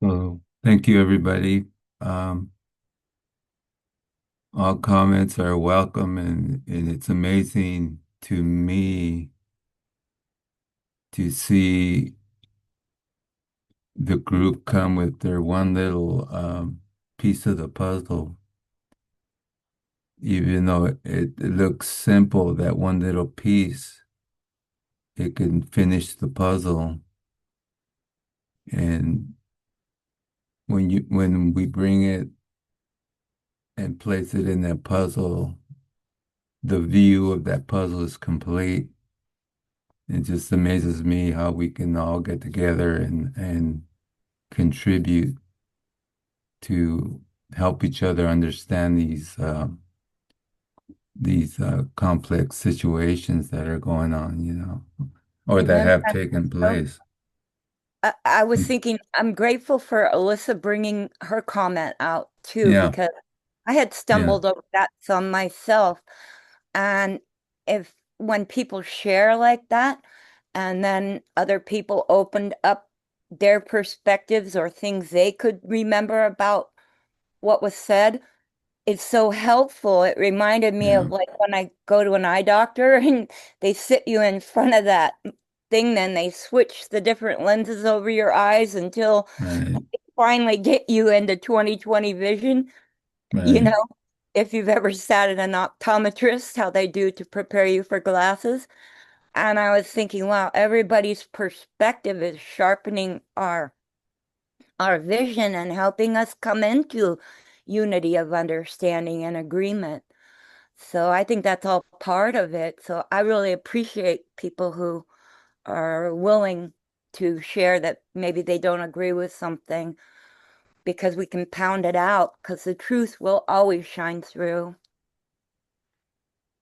So thank you, everybody. All comments are welcome, and it's amazing to me to see the group come with their one little piece of the puzzle. Even though it looks simple, that one little piece, it can finish the puzzle. And when we bring it and place it in that puzzle, the view of that puzzle is complete. It just amazes me how we can all get together and contribute to help each other understand these complex situations that are going on, or that Amen, have Pastor taken Phil. place. I was thinking, I'm grateful for Alyssa bringing her comment out too, Yeah, because I had yeah, stumbled over that some myself. And if when people share like that, and then other people opened up their perspectives or things they could remember about what was said, it's so helpful. It reminded me yeah, of like when I go to an eye doctor and they sit you in front of that thing, then they switch the different lenses over your eyes until right, they finally get you into 20/20 vision. You right. know, if you've ever sat at an optometrist, how they do to prepare you for glasses. And I was thinking, wow, everybody's perspective is sharpening our vision and helping us come into unity of understanding and agreement. So I think that's all part of it. So I really appreciate people who are willing to share that maybe they don't agree with something because we can pound it out because the truth will always shine through.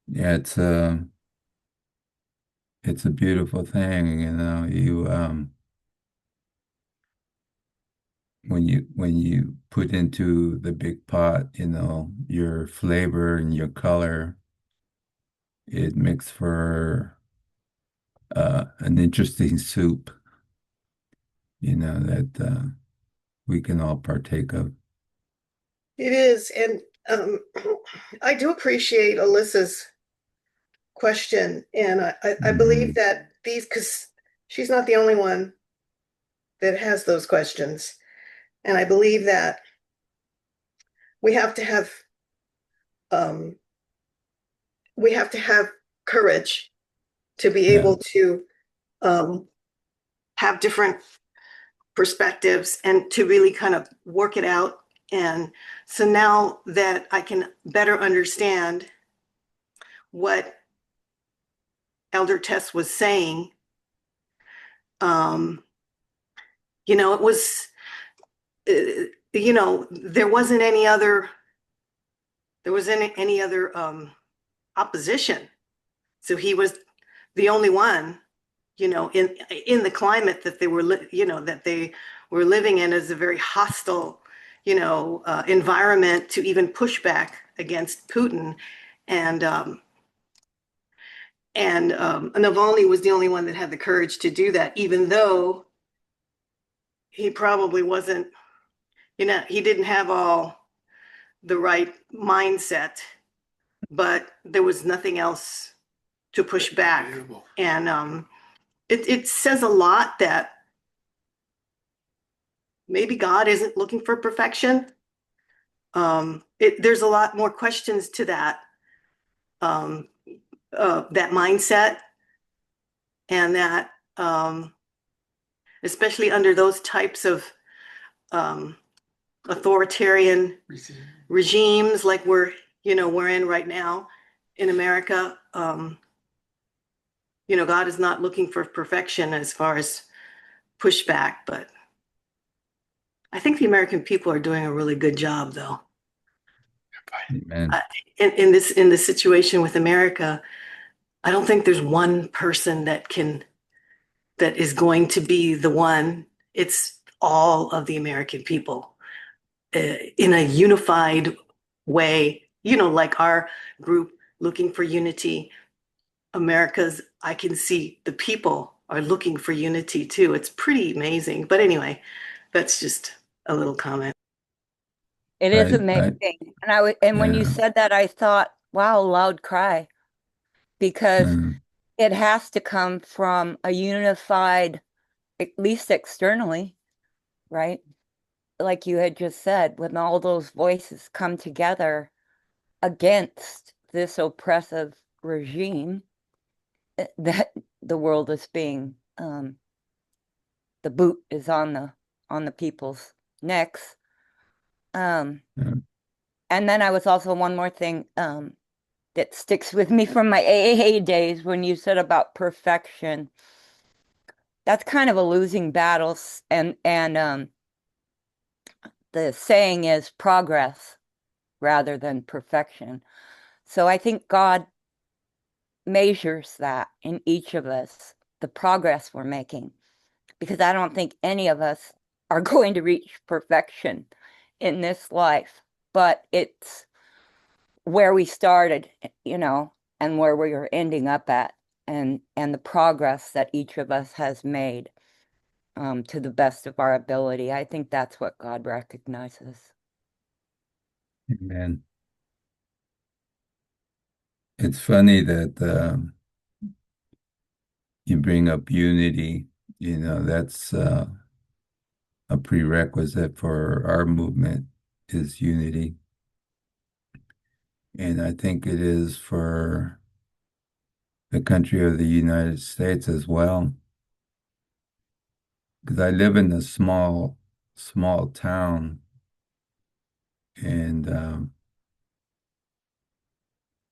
Yeah, it's a beautiful thing, when you put into the big pot, your flavor and your color, it makes for an interesting soup, that we can all partake of. It is. And I do appreciate Alyssa's question. And I believe Hmm. that because she's not the only one that has those questions. And I believe that we have to have um, we have to have courage to be Yeah, able to um, have different perspectives and to really kind of work it out. And so now that I can better understand what Elder Tess was saying, um, it was, there wasn't any other opposition. So he was the only one, in the climate that they were, that they were living in, as a very hostile, environment to even push back against Putin. And Navalny was the only one that had the courage to do that, even though he probably wasn't, he didn't have all the right mindset, but there was nothing else to push back. And it says a lot that maybe God isn't looking for perfection. There's a lot more questions to um, that mindset, and that especially under those types of um, authoritarian regimes like we're in right now in America. God is not looking for perfection as far as pushback, but I think the American people are doing a really good job, though. amen. In this situation with America, I don't think there's one person that is going to be the one. It's all of the American people in a unified way, like our group looking for unity. I can see the people are looking for unity too. It's pretty amazing. But anyway, that's just a little comment. It is I amazing. And when you yeah, said that, I thought, wow, loud cry, because uh, it has to come from a unified, at least externally, right? like you had just said, when all those voices come together against this oppressive regime that the world is being, the boot is on the people's necks. Um, Yeah. and then I was also one more thing that sticks with me from my AAA days when you said about perfection. That's kind of a losing battle, and the saying is progress rather than perfection. So I think God measures that in each of us, the progress we're making, because I don't think any of us are going to reach perfection in this life, but it's where we started, and where we are ending up at, and the progress that each of us has made, to the best of our ability. I think that's what God recognizes. Amen. It's funny that you bring up unity. That's a prerequisite for our movement is unity. And I think it is for the country of the United States as well. Because I live in a small town, and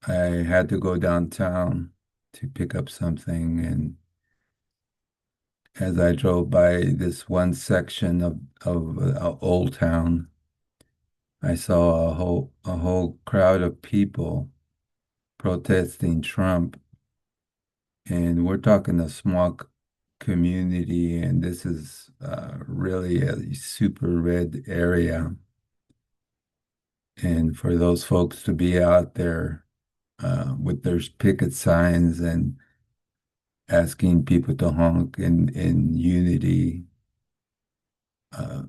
I had to go downtown to pick up something. And as I drove by this one section of Old Town, I saw a whole crowd of people protesting Trump. And we're talking a small community, and this is really a super red area. And for those folks to be out there with their picket signs and asking people to honk in unity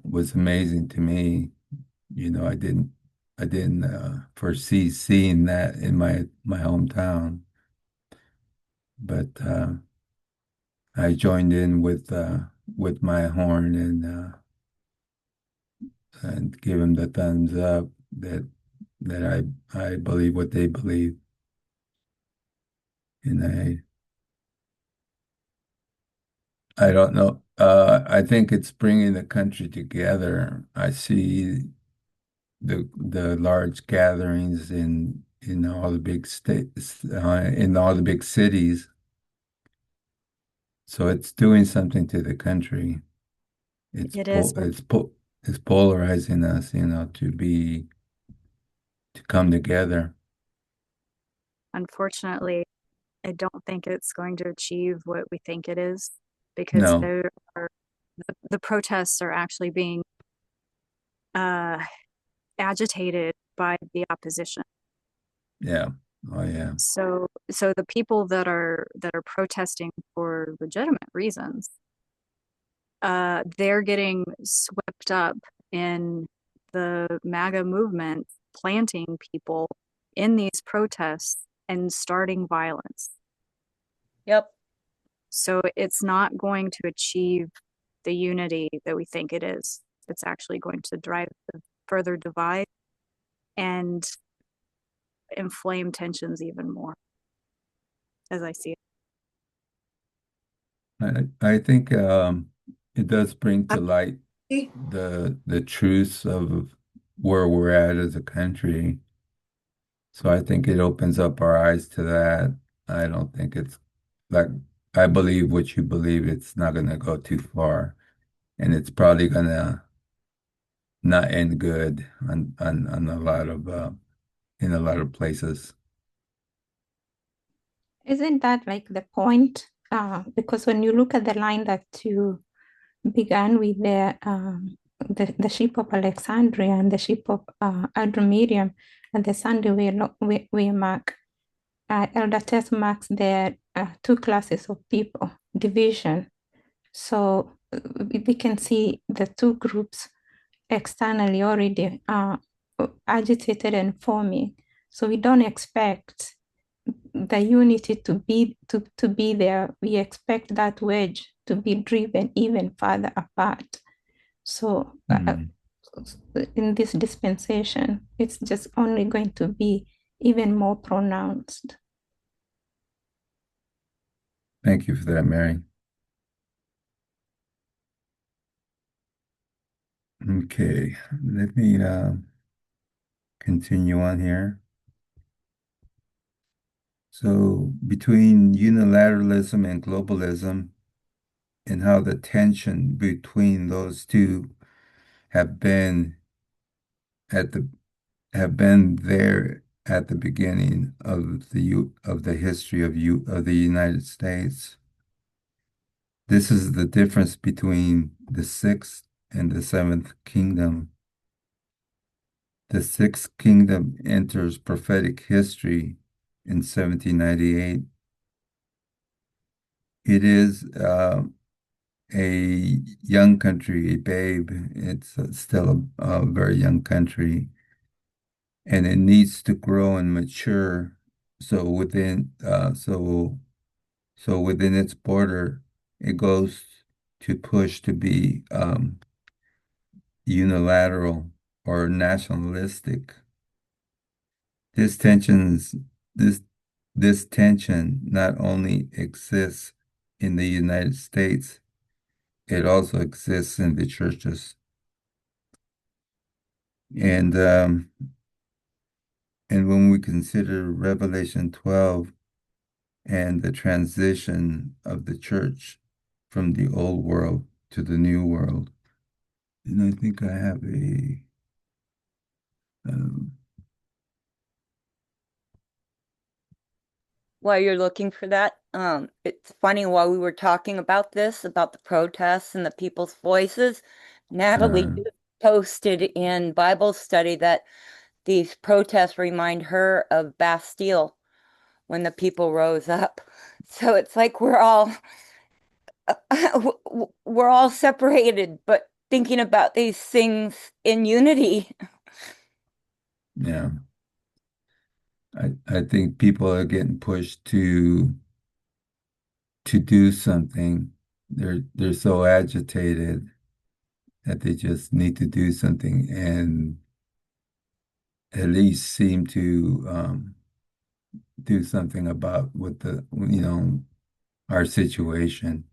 was amazing to me. I didn't foresee seeing that in my hometown, but I joined in with my horn and give them the thumbs up that I believe what they believe, and I don't know. I think it's bringing the country together. I see the large gatherings in all the big states, in all the big cities. So it's doing something to the country. It's It is, but it's polarizing us, to come together. unfortunately, I don't think it's going to achieve what we think it is, because No, the protests are actually being uh, agitated by the opposition. yeah, oh yeah, So the people that are protesting for legitimate reasons, they're getting swept up in the MAGA movement, planting people in these protests and starting violence. Yep. So it's not going to achieve the unity that we think it is. It's actually going to drive the further divide and inflame tensions even more, as I see it. I think it does bring to light the truths of where we're at as a country. So I think it opens up our eyes to that. I don't think it's like I believe what you believe. It's not going to go too far, and it's probably going to not end good on a lot of in a lot of places. Isn't that like the point? Because when you look at the line that you began with the ship of Alexandria and the ship of Adramyttium, and the Sunday we mark, Elder Tess marks there two classes of people, division. So we can see the two groups externally already agitated and forming. So we don't expect the unity to be there. We expect that wedge to be driven even further apart. So Mm. in this dispensation, it's just only going to be even more pronounced. Thank you for that, Mary. Okay, let me continue on here. So between unilateralism and globalism, and how the tension between those two have been at the have been there at the beginning of the history of the United States. This is the difference between the sixth and the seventh kingdom. The sixth kingdom enters prophetic history in 1798. It is a young country, a babe. It's still a very young country, and it needs to grow and mature. So within its border, it goes to push to be unilateral or nationalistic. This tensions this this tension not only exists in the United States, it also exists in the churches. And um, and when we consider Revelation 12 and the transition of the church from the old world to the new world, and I think I have a um, While you're looking for that, it's funny while we were talking about this, about the protests and the people's voices, Natalie uh, just posted in Bible study that these protests remind her of Bastille when the people rose up. So it's like we're all separated, but thinking about these things in unity. yeah. I think people are getting pushed to do something. They're so agitated that they just need to do something and at least seem to do something about our situation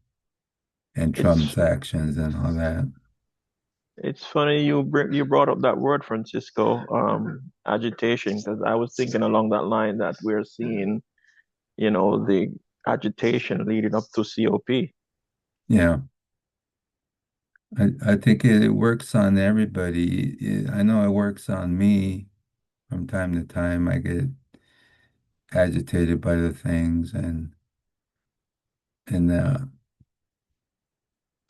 and It's Trump's actions and all that. it's funny you brought up that word, Francisco, agitation, because I was thinking along that line that we're seeing, the agitation leading up to COP. Yeah, I think it works on everybody. I know it works on me from time to time. I get agitated by the things and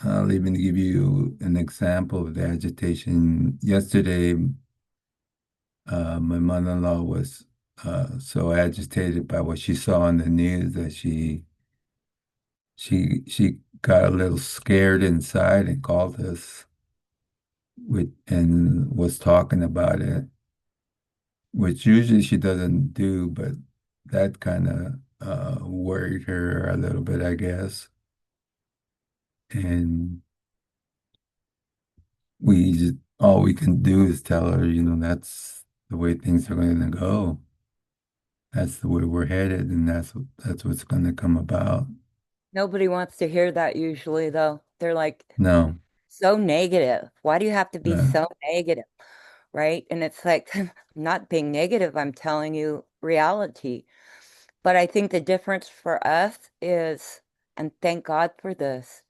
I'll even give you an example of the agitation. Yesterday, my mother-in-law was so agitated by what she saw on the news that she got a little scared inside and called us and was talking about it, which usually she doesn't do, but that kind of worried her a little bit, I guess. And all we can do is tell her, that's the way things are going to go. That's the way we're headed, and that's what's going to come about. Nobody wants to hear that usually, though. They're like, No, so negative. Why do you have to be uh, so negative? Right? And it's like, I'm not being negative, I'm telling you reality. But I think the difference for us is, and thank God for this,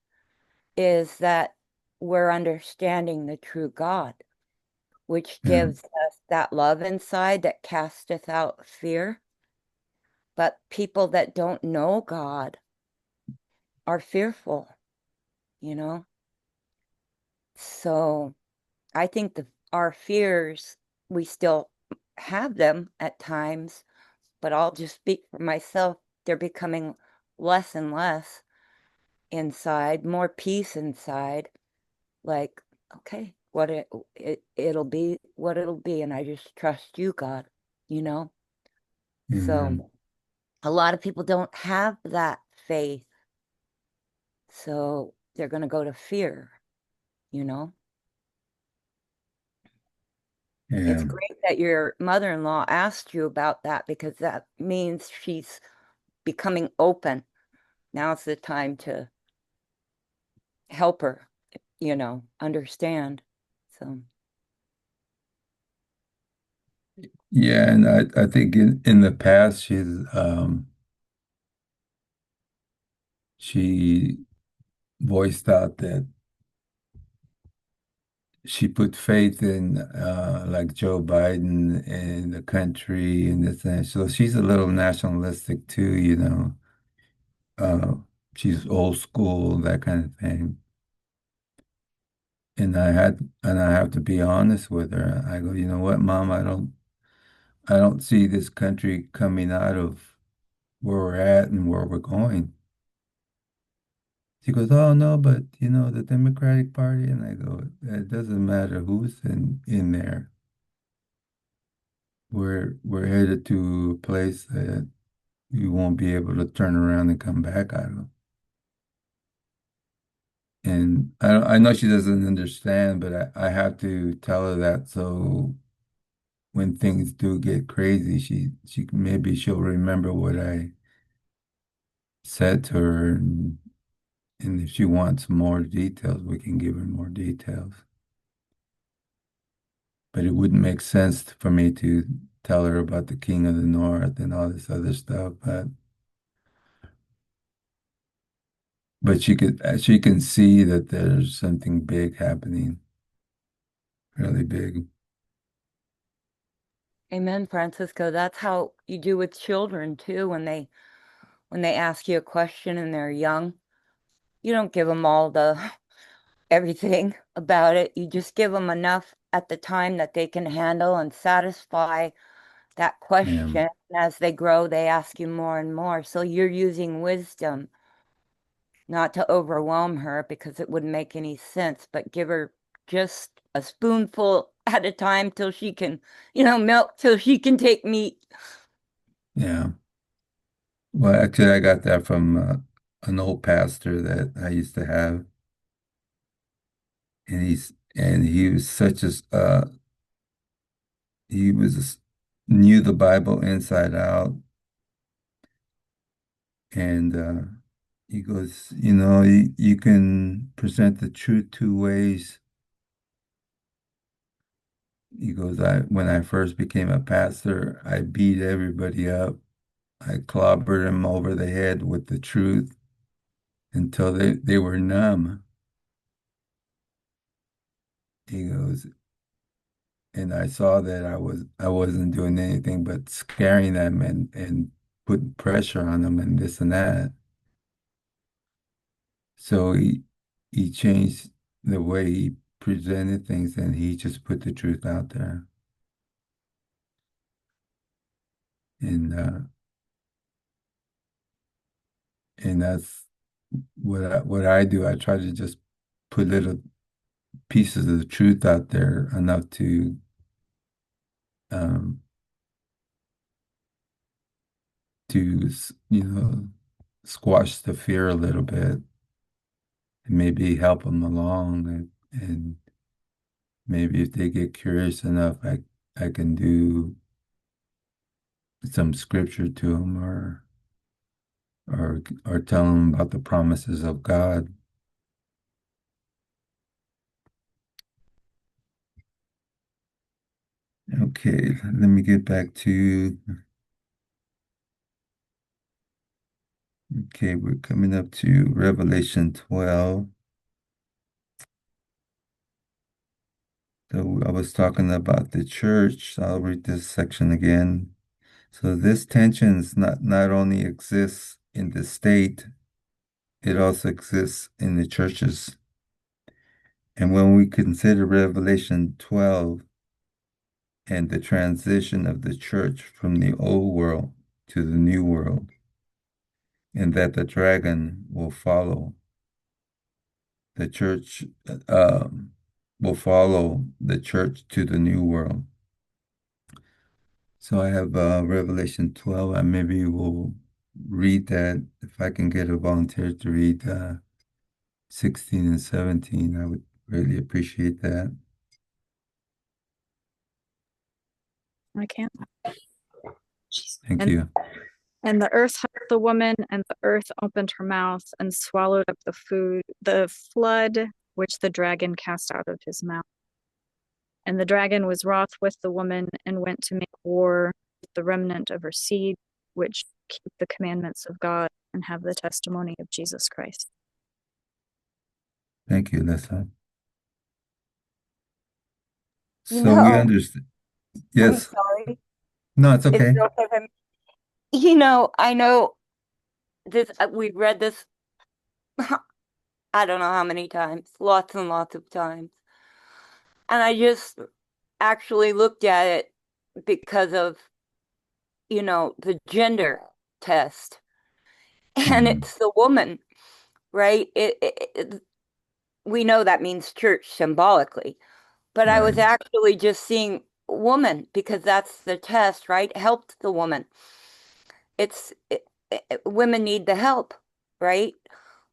is that we're understanding the true God, which yeah, gives us that love inside that casteth out fear. But people that don't know God are fearful, you know? So I think our fears, we still have them at times, but I'll just speak for myself. They're becoming less and less inside, more peace inside. Like, okay, it'll be what it'll be, and I just trust you, God, you know? amen. So a lot of people don't have that faith, so they're going to go to fear, you know? It's Yeah. great that your mother-in-law asked you about that because that means she's becoming open. Now's the time to help her, understand. So, Yeah, and I think in the past she voiced out that she put faith in like Joe Biden and the country and this and that. So she's a little nationalistic too, you know. Uh, she's old school, that kind of thing. And I have to be honest with her. I go, you know what, Mom, I don't see this country coming out of where we're at and where we're going. She goes, oh no, but you know, the Democratic Party, and I go, it doesn't matter who's in there. We're headed to a place that you won't be able to turn around and come back out of. And I know she doesn't understand, but I have to tell her that so when things do get crazy, she maybe she'll remember what I said to her, and if she wants more details, we can give her more details. But it wouldn't make sense for me to tell her about the King of the North and all this other stuff. But she can see that there's something big happening, really big. amen, Francisco. That's how you do with children too when they ask you a question and they're young. You don't give them all the everything about it. You just give them enough at the time that they can handle and satisfy that Yeah, question. As they grow, they ask you more and more. So you're using wisdom not to overwhelm her because it wouldn't make any sense, but give her just a spoonful at a time till she can, milk till she can take meat. yeah. Well, actually, I got that from an old pastor that I used to have, and he was such a he was a s knew the Bible inside out, and he goes, you know, you can present the truth two ways. He goes, I when I first became a pastor, I beat everybody up. I clobbered them over the head with the truth until they were numb. He goes, and I saw that I wasn't doing anything but scaring them and putting pressure on them and this and that. So he changed the way he presented things and he just put the truth out there. And and that's what I do. I try to just put little pieces of the truth out there enough um to squash the fear a little bit and maybe help them along and maybe if they get curious enough, I can do some scripture to them or tell them about the promises of God. Okay, let me get back to, okay, we're coming up to Revelation 12. So I was talking about the church. I'll read this section again. So this tension is not only exists in the state, it also exists in the churches. And when we consider Revelation 12 and the transition of the church from the old world to the new world, and that the dragon will follow the church, will follow the church to the new world. So I have Revelation 12, and maybe we'll read that. If I can get a volunteer to read 16 and 17, I would really appreciate that. I can't. Thank you. And the earth hugged the woman, and the earth opened her mouth and swallowed up the flood which the dragon cast out of his mouth. And the dragon was wroth with the woman and went to make war with the remnant of her seed, which keep the commandments of God and have the testimony of Jesus Christ. Thank you, Lisa. You So we know, understand. I'm Yes. sorry. No, it's Is okay. it okay if I know this, we've read this, I don't know how many times, lots and lots of times. And I just actually looked at it because of, the gender test. And Mhm. it's the woman, right? We know that means church symbolically, but I was Right. actually just seeing woman because that's the test, right? Helped the woman. It's women need the help, right?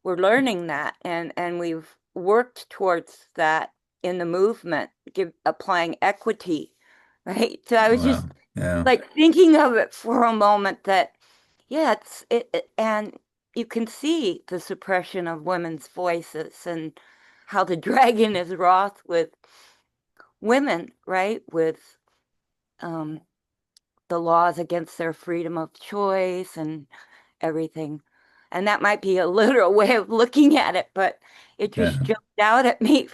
We're learning that, and we've worked towards that in the movement, applying equity, right? So I was just Wow. Yeah. like thinking of it for a moment that, yeah, and you can see the suppression of women's voices and how the dragon is wroth with women, right? With um, the laws against their freedom of choice and everything. And that might be a literal way of looking at it, but it Yeah. just jumped out at me.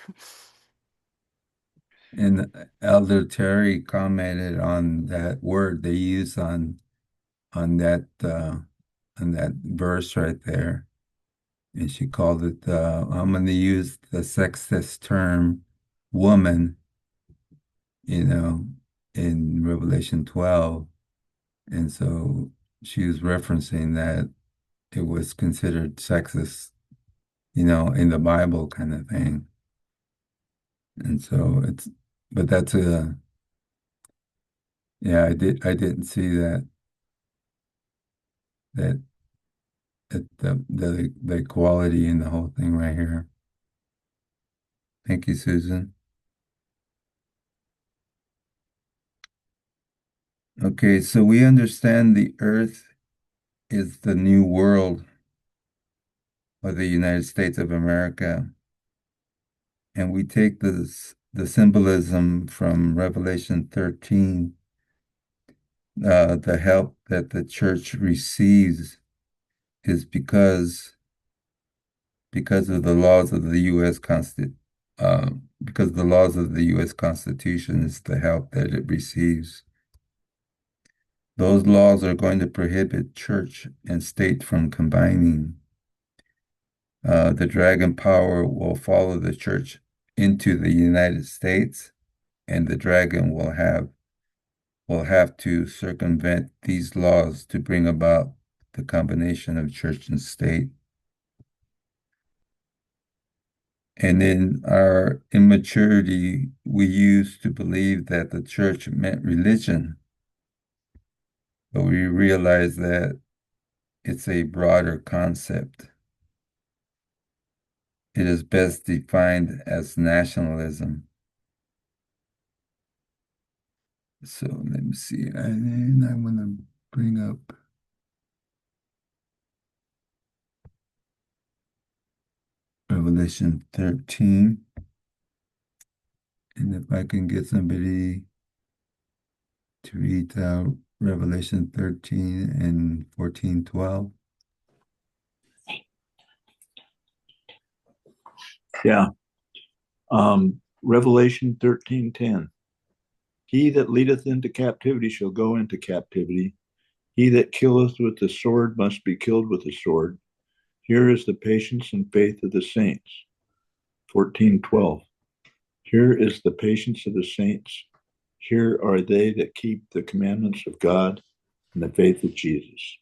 And Elder Terry commented on that word they use on that verse right there. And she called it I'm gonna use the sexist term woman, you know, in Revelation 12. And so she was referencing that it was considered sexist, in the Bible kind of thing. And so but that's yeah, I didn't see that the equality in the whole thing right here. Thank you, Susan. Okay, so we understand the earth is the new world of the United States of America. And we take the symbolism from Revelation 13, the help that the church receives is because of the laws of the U.S. because the laws of the U.S. Constitution is the help that it receives. Those laws are going to prohibit church and state from combining. The dragon power will follow the church into the United States, and the dragon will have to circumvent these laws to bring about the combination of church and state. And in our immaturity, we used to believe that the church meant religion, but we realize that it's a broader concept. It is best defined as nationalism. So let me see. And I want to bring up Revelation 13. And if I can get somebody to read Revelation 13 and 14:12. Yeah. Revelation 13:10. He that leadeth into captivity shall go into captivity. He that killeth with the sword must be killed with the sword. Here is the patience and faith of the saints. 14:12. Here is the patience of the saints. Here are they that keep the commandments of God and the faith of Jesus.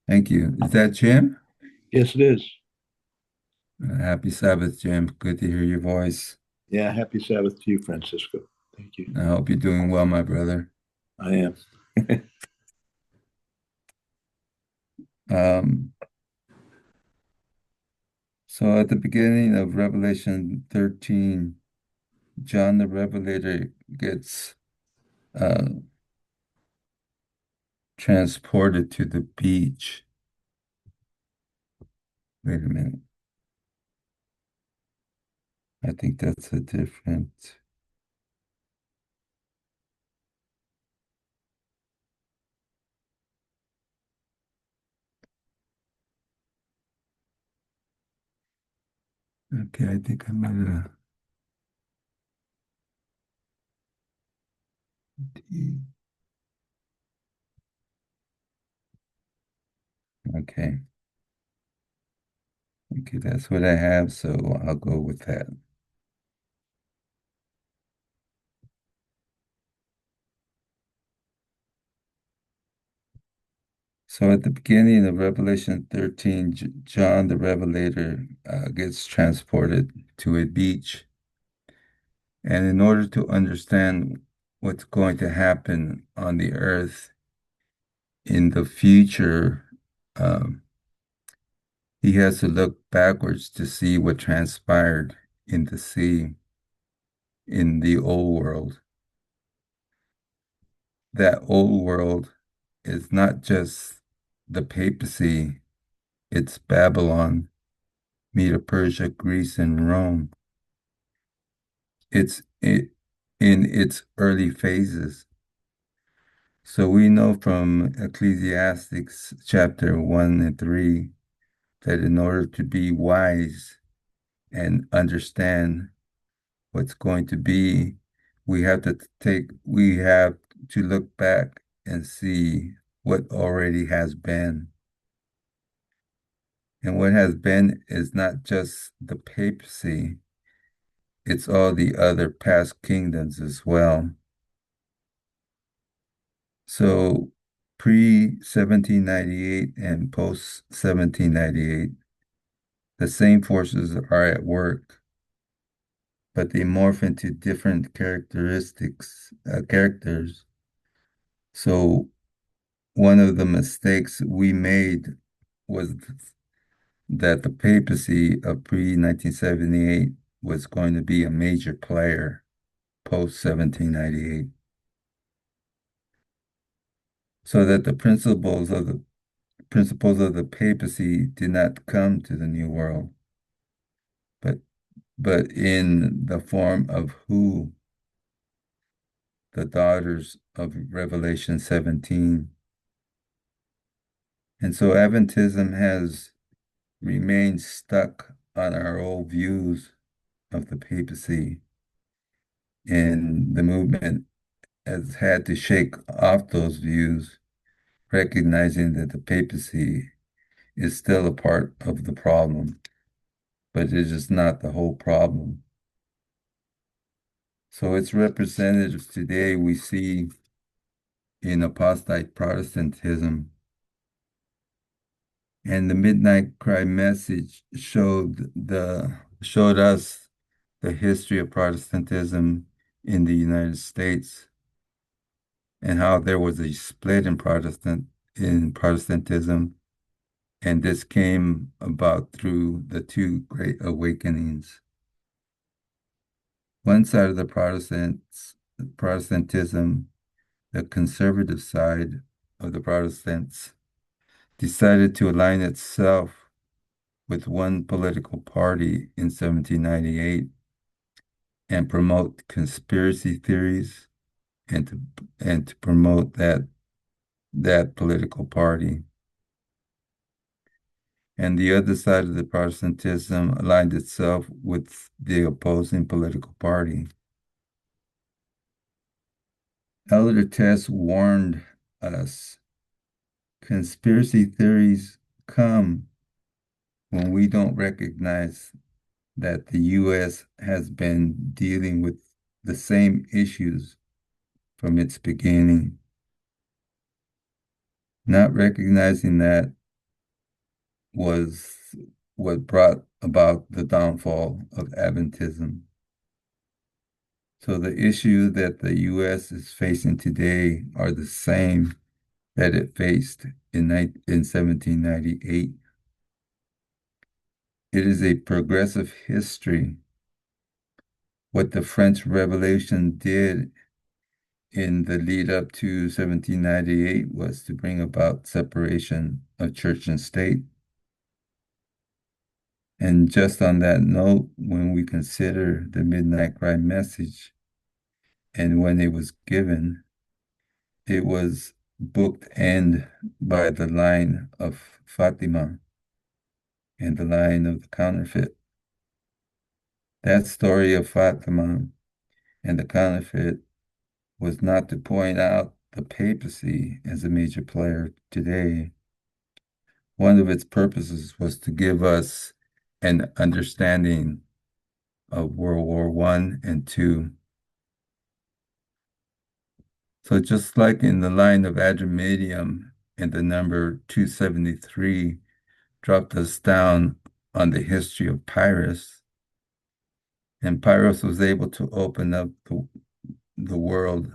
Thank you. Is that Jim? Yes, it is. Happy Sabbath, Jim. Good to hear your voice. Yeah, happy Sabbath to you, Francisco. Thank you. I hope you're doing well, my brother. I am. So at the beginning of Revelation 13, John the Revelator gets uh, transported to the beach. Wait a minute. I think that's a different. Okay, I think I might have. Okay. Okay, that's what I have, so I'll go with that. So at the beginning of Revelation 13, John the Revelator gets transported to a beach. And in order to understand what's going to happen on the earth in the future, um, he has to look backwards to see what transpired in the sea in the old world. That old world is not just the papacy, it's Babylon, Medo Persia, Greece, and Rome. In its early phases. So we know from Ecclesiastes chapter 1 and 3 that in order to be wise and understand what's going to be, we have to look back and see what already has been. And what has been is not just the papacy, it's all the other past kingdoms as well. So pre-1798 and post-1798, the same forces are at work, but they morph into different characters. So one of the mistakes we made was that the papacy of pre-1978 was going to be a major player post-1798. So that the principles of the papacy did not come to the New World, but in the form of who? The daughters of Revelation 17. And so Adventism has remained stuck on our old views of the papacy, and the movement has had to shake off those views, recognizing that the papacy is still a part of the problem, but it is not the whole problem. So its representatives today we see in apostate Protestantism. And the Midnight Cry message showed us the history of Protestantism in the United States and how there was a split in Protestantism, and this came about through the two great awakenings. One side of the Protestantism, the conservative side of the Protestants, decided to align itself with one political party in 1798 and promote conspiracy theories and to promote that political party. And the other side of the Protestantism aligned itself with the opposing political party. Elder Tess warned us, conspiracy theories come when we don't recognize that the U.S. has been dealing with the same issues from its beginning. Not recognizing that was what brought about the downfall of Adventism. So the issue that the U.S. is facing today are the same that it faced in 1798. It is a progressive history. What the French Revolution did in the lead up to 1798 was to bring about separation of church and state. And just on that note, when we consider the Midnight Cry message and when it was given, it was bookend by the line of Fatima and the line of the counterfeit. That story of Fatima and the counterfeit was not to point out the papacy as a major player today. One of its purposes was to give us an understanding of World War I and II. So just like in the line of Adramyttium and the number 273 dropped us down on the history of Pyrrhus, and Pyrrhus was able to open up the world,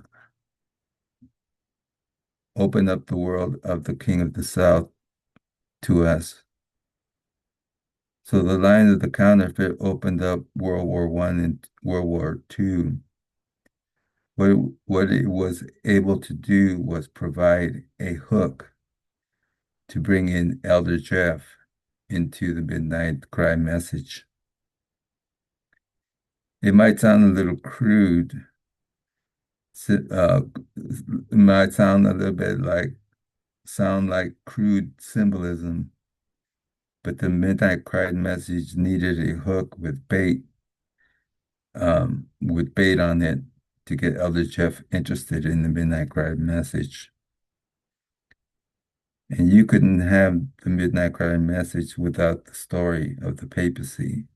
open up the world of the King of the South to us. So the line of the counterfeit opened up World War I and World War II. What it was able to do was provide a hook to bring in Elder Jeff into the Midnight Cry message. It might sound a little crude. It might sound a little bit like crude symbolism, but the Midnight Cry message needed a hook with bait on it to get Elder Jeff interested in the Midnight Cry message. And you couldn't have the Midnight Cry message without the story of the papacy.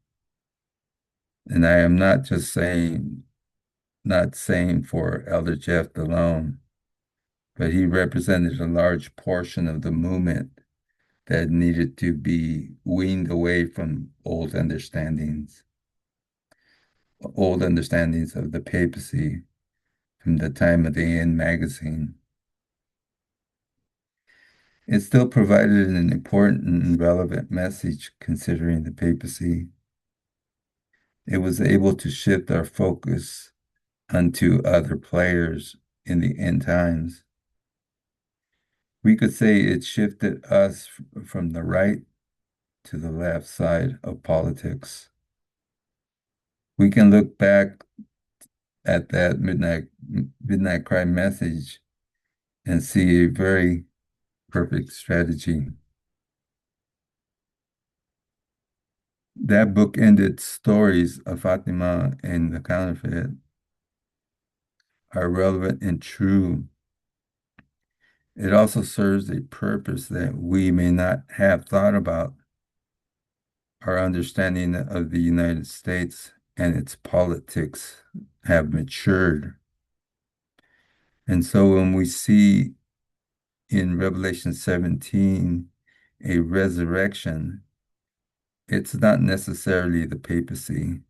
And I am not saying for Elder Jeff alone, but he represented a large portion of the movement that needed to be weaned away from old understandings of the papacy from the time of the End magazine. It still provided an important and relevant message considering the papacy. It was able to shift our focus onto other players in the end times. We could say it shifted us from the right to the left side of politics. We can look back at that Midnight Cry message and see a very perfect strategy. That book ended stories of Fatima and the counterfeit are relevant and true. It also serves a purpose that we may not have thought about. Our understanding of the United States and its politics have matured. And so when we see in Revelation 17 a resurrection, it's not necessarily the papacy.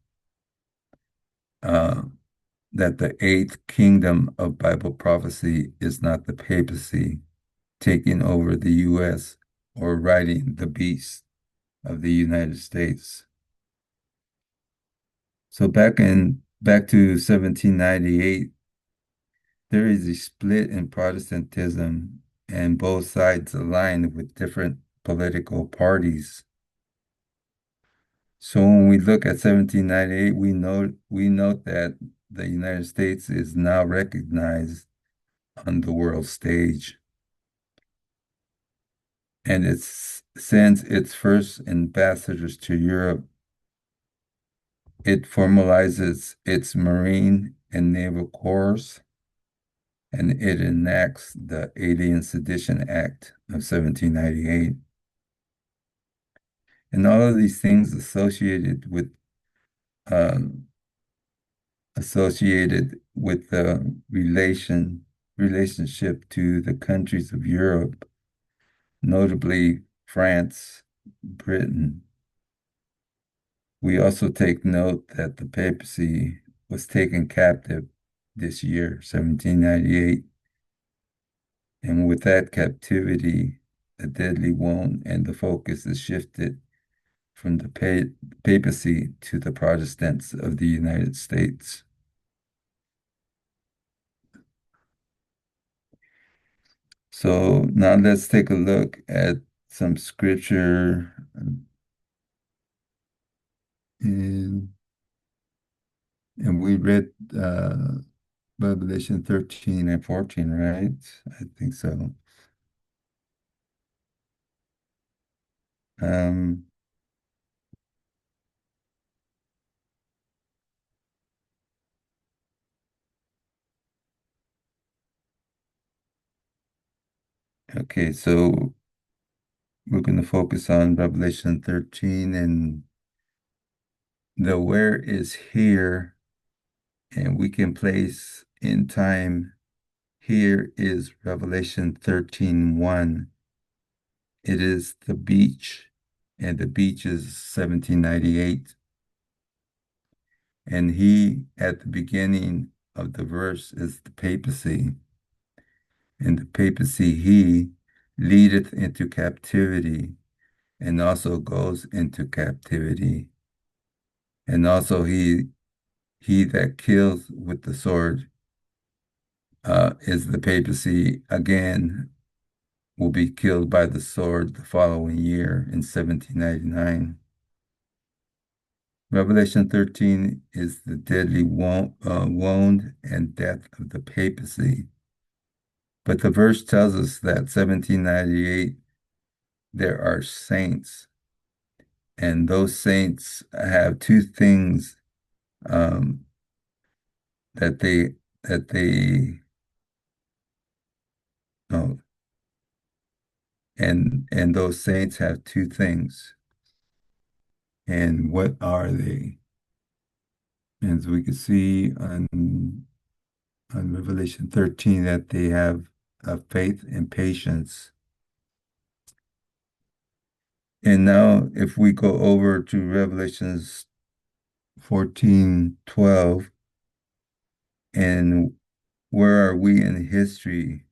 That the eighth kingdom of Bible prophecy is not the papacy taking over the U.S. or riding the beast of the United States. So back to 1798, there is a split in Protestantism, and both sides aligned with different political parties. So when we look at 1798, we note that the United States is now recognized on the world stage. And it sends its first ambassadors to Europe. It formalizes its Marine and Naval Corps, and it enacts the Alien Sedition Act of 1798. And all of these things associated with the relationship to the countries of Europe, notably France, Britain. We also take note that the papacy was taken captive this year, 1798. And with that captivity, a deadly wound, and the focus is shifted from the papacy to the Protestants of the United States. So now let's take a look at some scripture in, and we read Revelation 13 and 14, right? I think so. Um, okay, so we're going to focus on Revelation 13, and the where is here, and we can place in time. Here is Revelation 13:1. It is the beach, and the beach is 1798. And he at the beginning of the verse is the papacy. And the papacy he leadeth into captivity, and also goes into captivity. And also he that kills with the sword is the papacy again, will be killed by the sword the following year in 1799. Revelation 13 is the deadly wound and death of the papacy. But the verse tells us that 1798, there are saints, and those saints have two things um, that they oh, and those saints have two things. And what are they? As we can see on Revelation 13, that they have faith and patience. And now if we go over to Revelations 14:12, and where are we in history?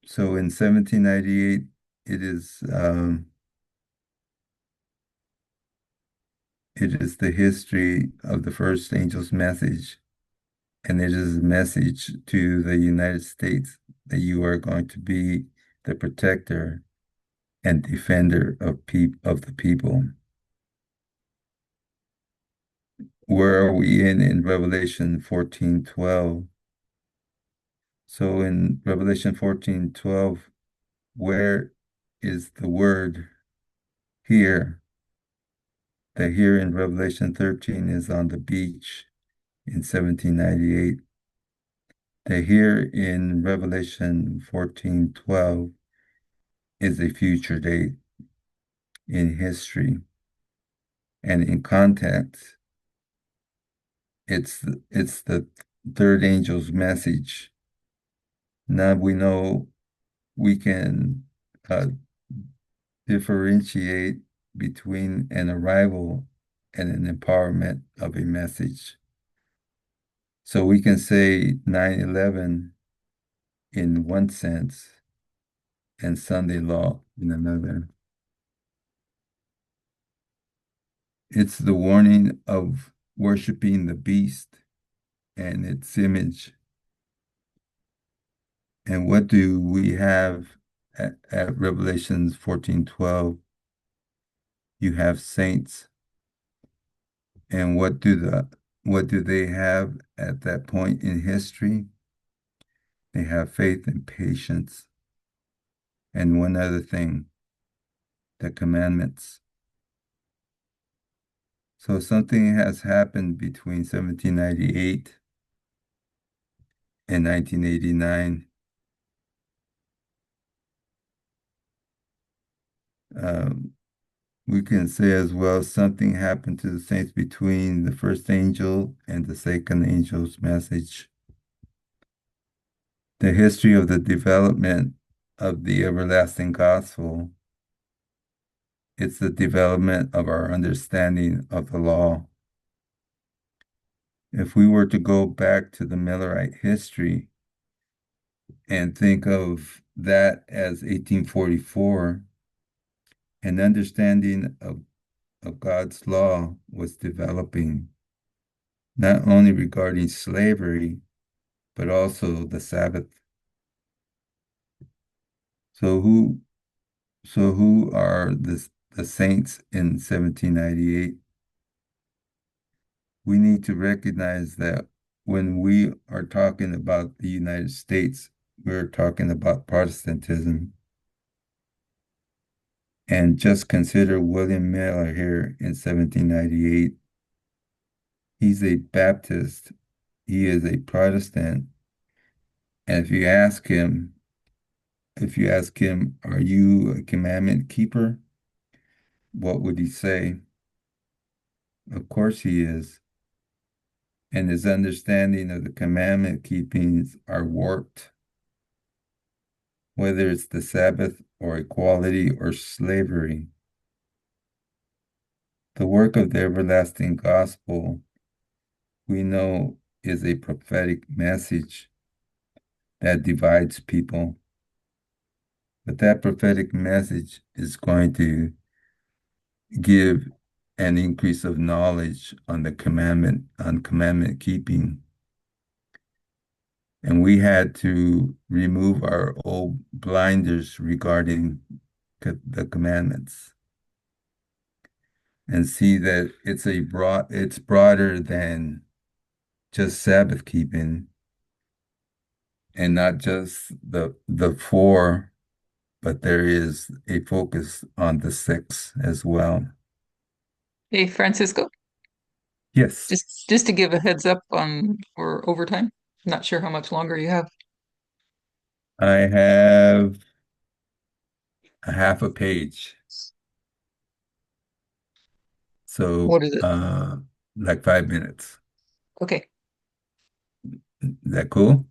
So in 1798, it is the history of the first angel's message, and it is a message to the United States that you are going to be the protector and defender of the people. Where are we in Revelation 14:12? So in Revelation 14:12, where is the word here? The here in Revelation 13 is on the beach in 1798. The here in Revelation 14:12 is a future date in history. And in context, it's the third angel's message. Now we know we can differentiate between an arrival and an empowerment of a message. So we can say 9/11 in one sense and Sunday law in another. It's the warning of worshiping the beast and its image. And what do we have at Revelations 14:12? You have saints. And what do they have at that point in history? They have faith and patience. And one other thing, the commandments. So something has happened between 1798 and 1989. We can say as well, something happened to the saints between the first angel and the second angel's message. The history of the development of the everlasting gospel, it's the development of our understanding of the law. If we were to go back to the Millerite history and think of that as 1844, an understanding of God's law was developing, not only regarding slavery, but also the Sabbath. So who are the saints in 1798? We need to recognize that when we are talking about the United States, we're talking about Protestantism. And just consider William Miller here in 1798. He's a Baptist. He is a Protestant. And if you ask him, are you a commandment keeper? What would he say? Of course he is. And his understanding of the commandment keepings are warped, whether it's the Sabbath or equality or slavery. The work of the everlasting gospel, we know, is a prophetic message that divides people. But that prophetic message is going to give an increase of knowledge on commandment keeping. And we had to remove our old blinders regarding the commandments and see that it's broader than just Sabbath keeping and not just the four, but there is a focus on the six as well. Hey, Francisco, Yes, just to give a heads up on for overtime. Not sure how much longer you have. I have a half a page. So What is it? like 5 minutes. Okay. Is that cool?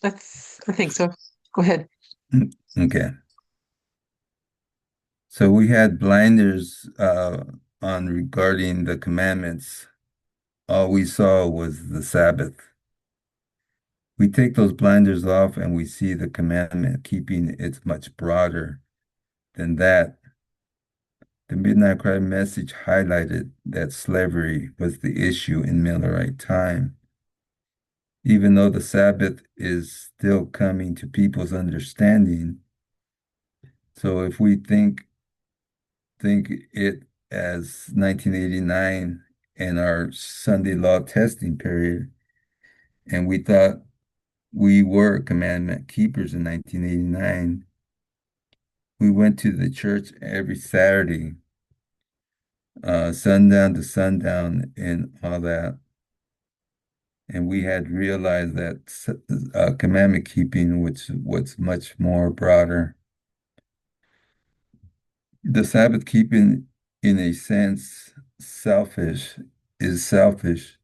I think so. Go ahead. Okay. So we had blinders on regarding the commandments. All we saw was the Sabbath. We take those blinders off and we see the commandment keeping it's much broader than that. The Midnight Cry message highlighted that slavery was the issue in Millerite time. Even though the Sabbath is still coming to people's understanding. So if we think it as 1989 and our Sunday law testing period, and we thought we were commandment keepers in 1989. We went to the church every Saturday, sundown to sundown, and all that. And we had realized that commandment keeping, which was much more broader. The Sabbath keeping, in a sense, is selfish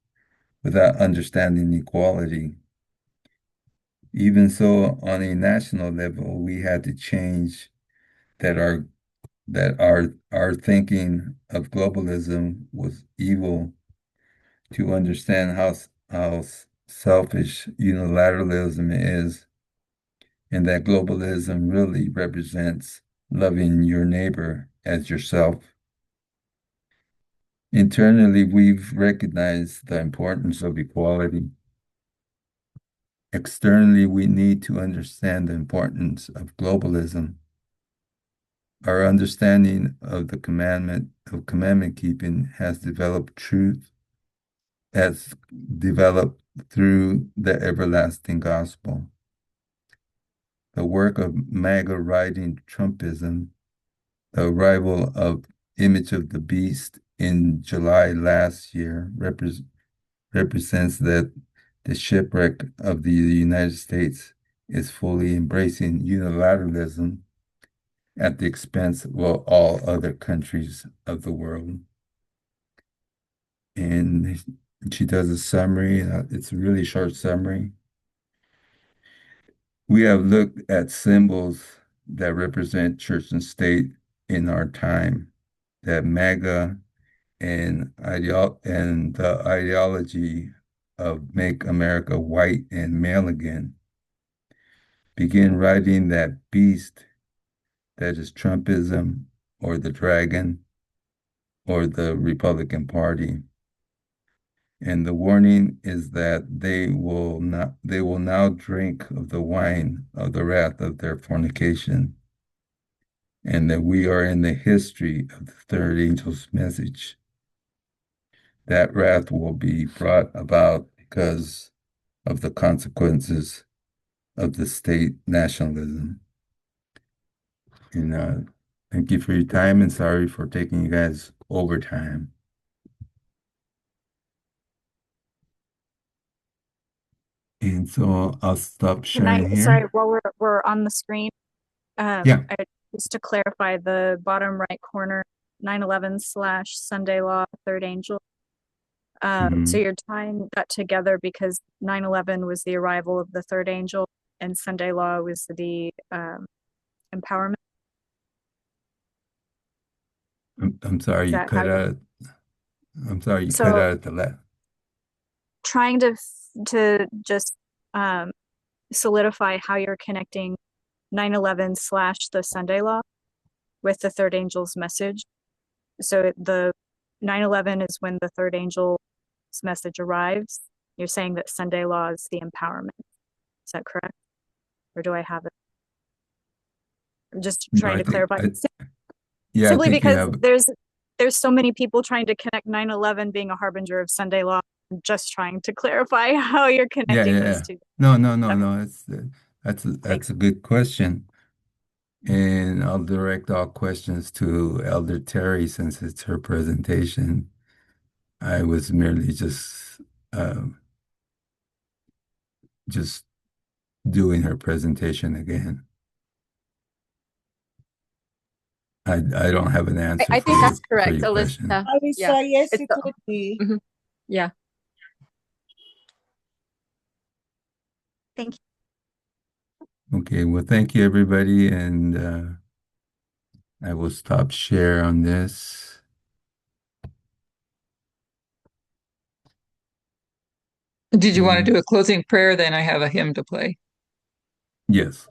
without understanding equality. Even so, on a national level, we had to change that our thinking of globalism was evil to understand how selfish unilateralism is, and that globalism really represents loving your neighbor as yourself. Internally, we've recognized the importance of equality. Externally, we need to understand the importance of globalism. Our understanding of the commandment keeping has developed through the everlasting gospel. The work of MAGA riding Trumpism, the arrival of Image of the Beast in July last year represents that the shipwreck of the United States is fully embracing unilateralism at the expense of all other countries of the world. And she does a summary. It's a really short summary. We have looked at symbols that represent church and state in our time, that MAGA and the ideology of make America white and male again. Begin riding that beast that is Trumpism or the dragon or the Republican Party. And the warning is that they will now drink of the wine of the wrath of their fornication, and that we are in the history of the third angel's message. That wrath will be brought about because of the consequences of the state nationalism. And thank you for your time, and sorry for taking you guys overtime. And so I'll stop sharing here. Sorry, while we're on the screen, Yeah. just to clarify, the bottom right corner, 9/11/Sunday Law, Third Angel. So you're tying that together because 9/11 was the arrival of the third angel and Sunday Law was the empowerment. I'm sorry, you cut out. I'm sorry, you cut out at the left. Trying to just solidify how you're connecting 9/11 / the Sunday Law with the third angel's message. So the 9/11 is when the third angel's message arrives. You're saying that Sunday Law is the empowerment. Is that correct? Or do I have it? I'm just trying to clarify. Yeah, Simply because there's so many people trying to connect 9/11 being a harbinger of Sunday Law. I'm just trying to clarify how you're connecting those two. No. That's a good question. And I'll direct all questions to Elder Terry since it's her presentation. I was merely just doing her presentation again. I don't have an answer. I think that's correct, Alyssa. Alyssa, yes, it would be. Yeah. Thank you. Okay, well, thank you, everybody, and I will stop share on this. Did you want to do a closing prayer? Then I have a hymn to play. Yes.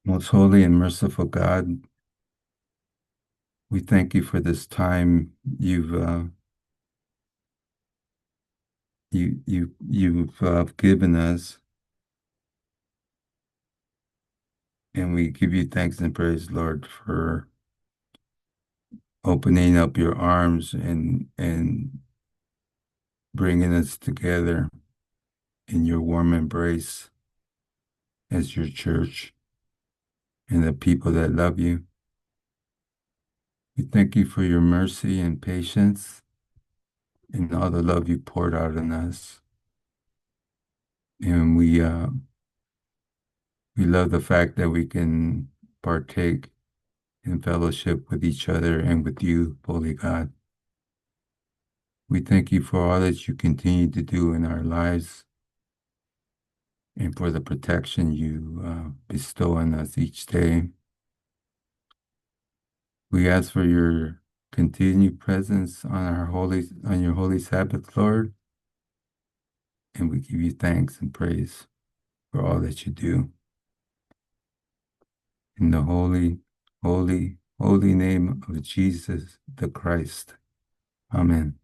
Most holy and merciful God, we thank you for this time you've given us, and we give you thanks and praise, Lord, for opening up your arms and bringing us together in your warm embrace as your church and the people that love you. We thank you for your mercy and patience and all the love you poured out on us. And we love the fact that we can partake in fellowship with each other and with you, Holy God. We thank you for all that you continue to do in our lives and for the protection you bestow on us each day. We ask for your continued presence on your holy Sabbath, Lord, and we give you thanks and praise for all that you do. In the holy, holy, holy name of Jesus the Christ. Amen.